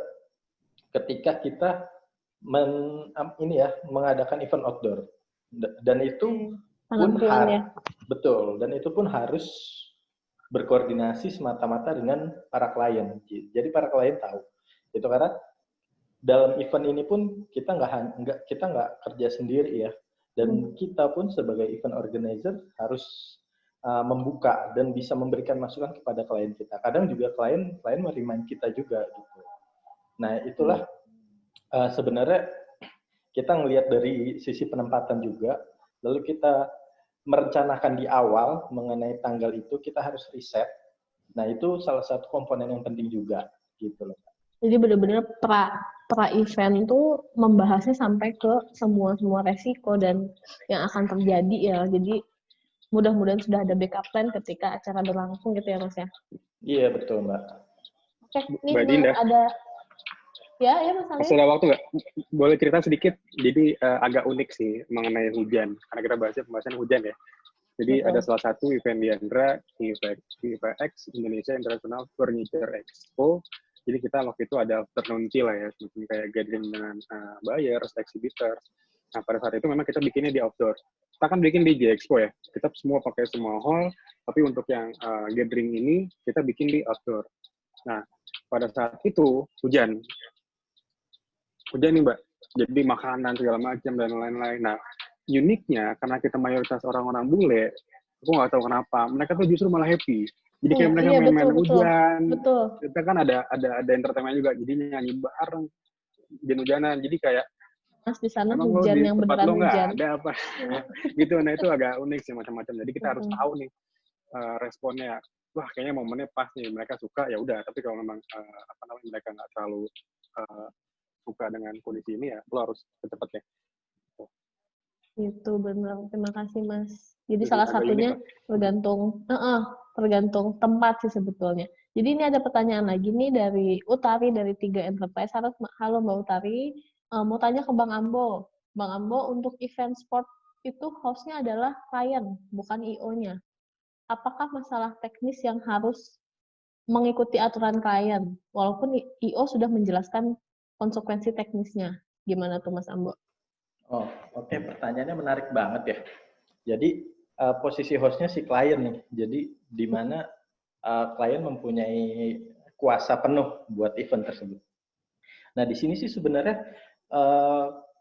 ketika kita mengadakan event outdoor. Dan itu pun betul, dan itu pun harus berkoordinasi semata-mata dengan para klien. Jadi para klien tahu. Itu karena dalam event ini pun kita nggak kerja sendiri ya. Dan kita pun sebagai event organizer harus membuka dan bisa memberikan masukan kepada klien kita. Kadang juga klien merimain kita juga gitu. Nah, itulah sebenarnya kita ngelihat dari sisi penempatan juga, lalu kita merencanakan di awal mengenai tanggal itu, kita harus riset. Nah, itu salah satu komponen yang penting juga gitu loh. Jadi benar-benar pra event tuh membahasnya sampai ke semua resiko dan yang akan terjadi ya. Jadi mudah-mudahan sudah ada backup plan ketika acara berlangsung gitu ya Mas ya. Iya betul Mbak. Oke, nih Mbak Dinda, ada ya Mas Ali. masih ada waktu nggak? Boleh cerita sedikit? Jadi agak unik sih mengenai hujan, karena kita bahasnya pembahasan hujan ya. Jadi ada salah satu event di Andra, IFX Indonesia International Furniture Expo. Jadi kita waktu itu ada afternoon tea lah ya, seperti kayak gathering dengan buyers, exhibitors. Nah pada saat itu memang kita bikinnya di outdoor. Kita kan bikin di J-Expo ya, kita semua pakai semua hall, tapi untuk yang gathering ini kita bikin di outdoor. Nah pada saat itu hujan nih Mbak, jadi makanan segala macam dan lain-lain. Nah uniknya karena kita mayoritas orang-orang bule, aku nggak tahu kenapa mereka tuh justru malah happy. Jadi kayak mereka main-main hujan. Betul. Kita kan ada entertainment juga, jadi nyanyi bareng, hujan-hujanan. Jadi kayak Mas di sana hujan yang beneran hujan. Ada apa? Gitu. Nah itu agak unik sih macam-macam. Jadi kita harus tahu nih responnya. Wah kayaknya momennya pas nih, mereka suka ya udah. Tapi kalau memang mereka nggak terlalu suka dengan kondisi ini ya, lo harus cepet-cepet ya. Itu benar. Terima kasih Mas. Jadi salah satunya tergantung tempat sih sebetulnya. Jadi ini ada pertanyaan lagi nih dari Utari dari 3 Enterprise. Halo Mbak Utari, mau tanya ke Bang Ambo. Bang Ambo, untuk event sport itu host-nya adalah klien, bukan IO-nya. Apakah masalah teknis yang harus mengikuti aturan klien? Walaupun IO sudah menjelaskan konsekuensi teknisnya. Gimana tuh Mas Ambo? Oh, oke. Pertanyaannya menarik banget ya. Jadi posisi hostnya si klien nih. Jadi di mana klien mempunyai kuasa penuh buat event tersebut. Nah di sini sih sebenarnya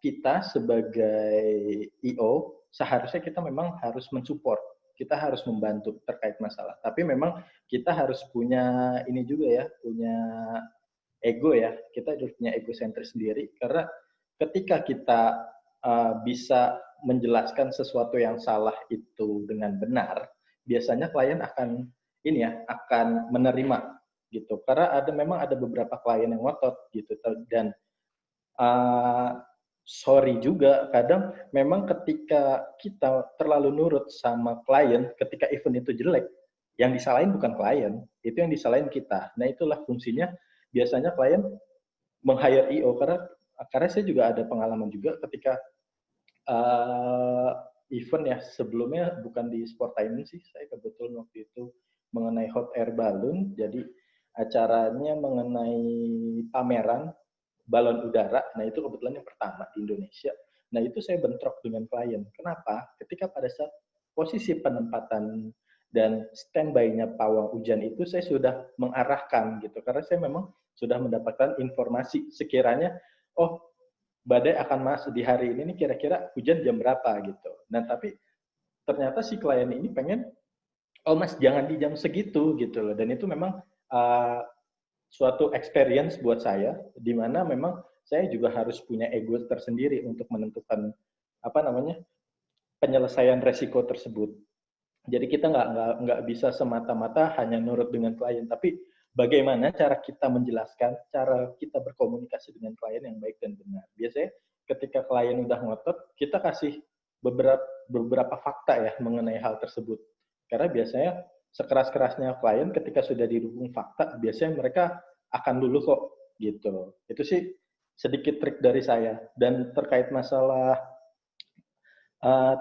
kita sebagai IO seharusnya kita memang harus mensupport. Kita harus membantu terkait masalah. Tapi memang kita harus punya ini juga ya, punya ego ya. Kita harus punya ego sentris sendiri. Karena ketika kita bisa menjelaskan sesuatu yang salah itu dengan benar, biasanya klien akan menerima gitu. Karena memang ada beberapa klien yang ngotot gitu, dan sorry juga kadang memang ketika kita terlalu nurut sama klien ketika event itu jelek, yang disalahin bukan klien, itu yang disalahin kita. Nah itulah fungsinya biasanya klien meng-hire IO, karena saya juga ada pengalaman juga ketika event ya sebelumnya, bukan di Sportainment sih, saya kebetulan waktu itu mengenai hot air balloon, jadi acaranya mengenai pameran balon udara. Nah itu kebetulan yang pertama di Indonesia. Nah itu saya bentrok dengan klien. Kenapa? Ketika pada saat posisi penempatan dan standby-nya pawang hujan itu saya sudah mengarahkan gitu, karena saya memang sudah mendapatkan informasi sekiranya badai akan masuk di hari ini nih, kira-kira hujan jam berapa gitu. Nah tapi ternyata si klien ini pengen, Mas jangan di jam segitu gitu loh. Dan itu memang suatu experience buat saya, di mana memang saya juga harus punya ego tersendiri untuk menentukan penyelesaian resiko tersebut. Jadi kita nggak bisa semata-mata hanya nurut dengan klien, tapi bagaimana cara kita menjelaskan, cara kita berkomunikasi dengan klien yang baik dan benar. Biasanya ketika klien udah ngotot, kita kasih beberapa fakta ya mengenai hal tersebut. Karena biasanya sekeras-kerasnya klien ketika sudah didukung fakta, biasanya mereka akan dulu kok gitu. Itu sih sedikit trik dari saya. Dan terkait masalah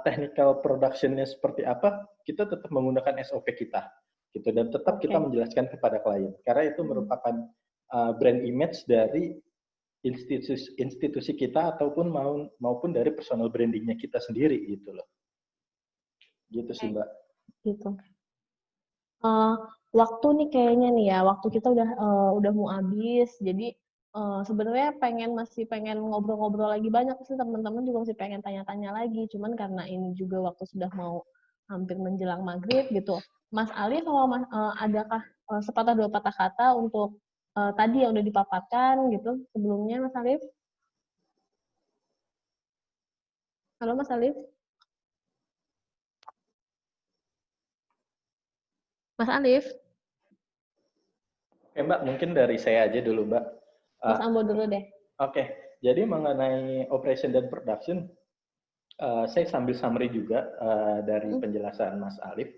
technical production-nya seperti apa, kita tetap menggunakan SOP kita. Gitu, dan tetap kita menjelaskan kepada klien, karena itu merupakan brand image dari institusi kita ataupun maupun dari personal brandingnya kita sendiri gitu loh. Gitu sih Mbak. Gitu. Waktu nih kayaknya nih ya, waktu kita udah mau habis, jadi sebenarnya masih pengen ngobrol-ngobrol lagi banyak sih, teman-teman juga masih pengen tanya-tanya lagi, cuman karena ini juga waktu sudah mau hampir menjelang maghrib gitu. Mas Alif sama adakah sepatah dua patah kata untuk tadi yang udah dipaparkan gitu sebelumnya, Mas Alif? Halo Mas Alif? Mas Alif? Oke Mbak, mungkin dari saya aja dulu Mbak. Mas Ambo dulu deh. Oke, jadi mengenai operation dan production, saya sambil summary juga dari penjelasan Mas Alif,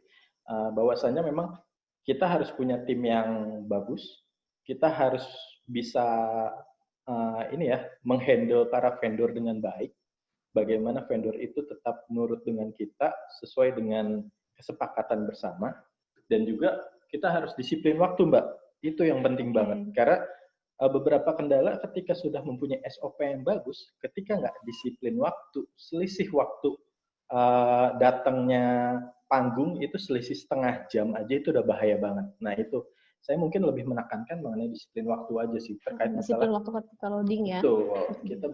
bahwasannya memang kita harus punya tim yang bagus, kita harus bisa menghandle para vendor dengan baik, bagaimana vendor itu tetap nurut dengan kita sesuai dengan kesepakatan bersama, dan juga kita harus disiplin waktu Mbak, itu yang penting banget, karena beberapa kendala ketika sudah mempunyai SOP yang bagus, ketika nggak disiplin waktu, selisih waktu datangnya panggung itu selisih setengah jam aja itu udah bahaya banget. Nah itu saya mungkin lebih menekankan mengenai disiplin waktu aja sih terkait disiplin masalah waktu ketika loading ya. Betul, kita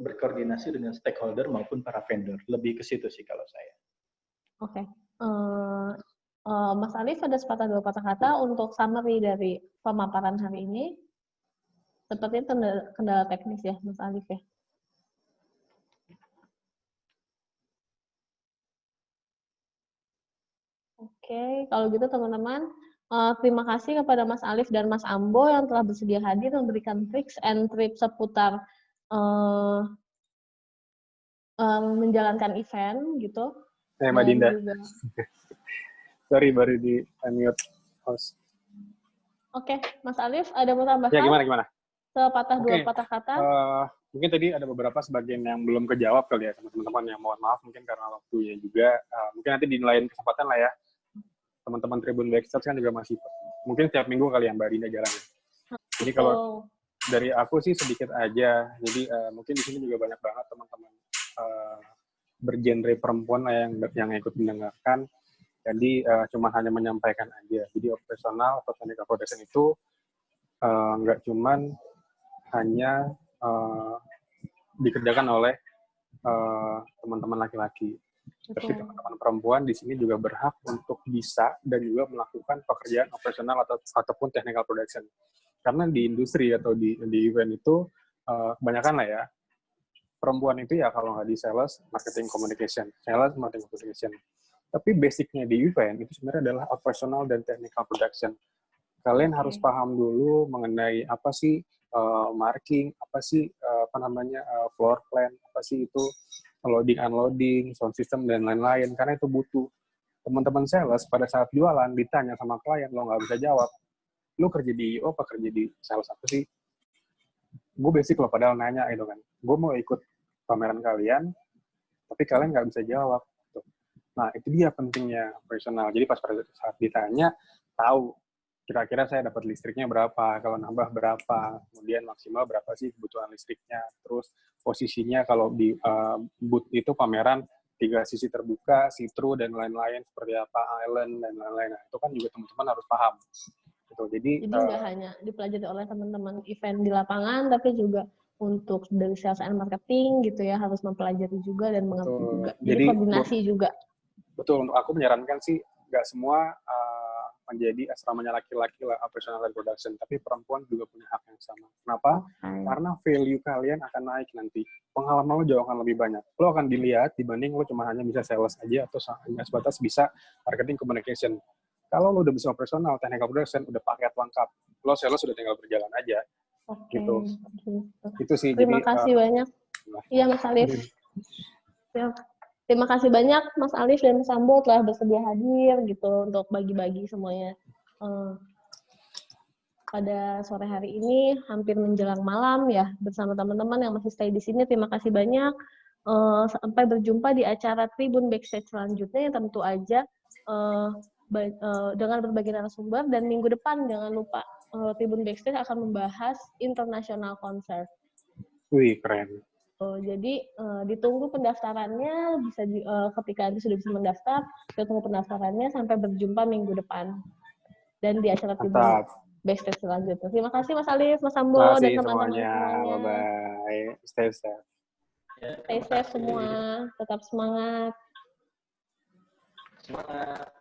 berkoordinasi dengan stakeholder maupun para vendor. Lebih ke situ sih kalau saya. Oke. Mas Alif ada sepatah dua patah kata untuk summary dari pemaparan hari ini. Sepertinya kendala teknis ya, Mas Alif ya. Oke, kalau gitu teman-teman, terima kasih kepada Mas Alif dan Mas Ambo yang telah bersedia hadir memberikan tricks and tips seputar menjalankan event gitu. Mbak Dinda. Sorry, baru di unmute host. Oke, Mas Alif, ada mau tambahkan? Ya, gimana? Sepatah dua patah kata. Mungkin tadi ada beberapa sebagian yang belum kejawab kali ya sama teman-teman, yang mohon maaf mungkin karena waktunya juga. Mungkin nanti di lain kesempatan lah ya. Teman-teman Tribun Backstage kan juga masih mungkin setiap minggu kali yang Mbak Dinda jalannya. Jadi kalau dari aku sih sedikit aja. Jadi mungkin di sini juga banyak banget teman-teman bergenre perempuan lah yang ikut mendengarkan. Jadi cuma hanya menyampaikan aja. Jadi operasional atau technical production itu nggak cuman hanya dikerjakan oleh teman-teman laki-laki. Tapi teman-teman perempuan di sini juga berhak untuk bisa dan juga melakukan pekerjaan operasional ataupun technical production. Karena di industri atau di event itu kebanyakan lah ya, perempuan itu ya kalau nggak di sales, marketing communication. Tapi basicnya di event itu sebenarnya adalah operational dan technical production. Kalian harus paham dulu mengenai apa sih marking, apa sih floor plan, apa sih itu loading, unloading, sound system, dan lain-lain. Karena itu butuh. Teman-teman sales pada saat jualan ditanya sama klien, lo nggak bisa jawab. Lo kerja di IO apa kerja di sales apa sih? Gue basic lo padahal nanya gitu kan. Gue mau ikut pameran kalian, tapi kalian nggak bisa jawab. Gitu. Nah, itu dia pentingnya operasional. Jadi pas pada saat ditanya, tahu kira-kira saya dapat listriknya berapa, kalau nambah berapa, kemudian maksimal berapa sih kebutuhan listriknya, terus posisinya kalau di booth itu pameran 3 sisi terbuka, see-through, dan lain-lain, seperti apa, island, dan lain-lain. Nah, itu kan juga teman-teman harus paham. Gitu. Jadi nggak hanya dipelajari oleh teman-teman event di lapangan, tapi juga untuk dari sales and marketing gitu ya, harus mempelajari juga dan mengerti juga. Jadi koordinasi juga. Betul, untuk aku menyarankan sih, nggak semua menjadi asramanya laki-laki lah, operational and production, tapi perempuan juga punya hak yang sama. Kenapa? Karena value kalian akan naik nanti. Pengalaman lo jauh akan lebih banyak. Lo akan dilihat dibanding lo cuma hanya bisa sales aja atau hanya sebatas bisa marketing communication. Kalau lo udah bisa operational, technical production, udah paket lengkap. Lo sales sudah tinggal berjalan aja. Gitu. Itu sih. Terima kasih banyak. Iya, Mas Alif. Terima kasih banyak Mas Alif dan Mas Ambo telah bersedia hadir gitu untuk bagi-bagi semuanya. Pada sore hari ini hampir menjelang malam ya bersama teman-teman yang masih stay di sini. Terima kasih banyak. Sampai berjumpa di acara Tribun Backstage selanjutnya yang tentu aja dengan berbagai narasumber, dan minggu depan jangan lupa Tribun Backstage akan membahas international concert. Wih, keren. Jadi ditunggu pendaftarannya, bisa ketika Anda sudah bisa mendaftar, kita tunggu pendaftarannya sampai berjumpa minggu depan. Dan di acara Tribun backstage selanjutnya. Terima kasih Mas Alif, Mas Ambo, Terima dan kasih teman-teman semuanya. semuanya. Bye-bye. Stay safe. Stay safe semua, tetap semangat. Semangat.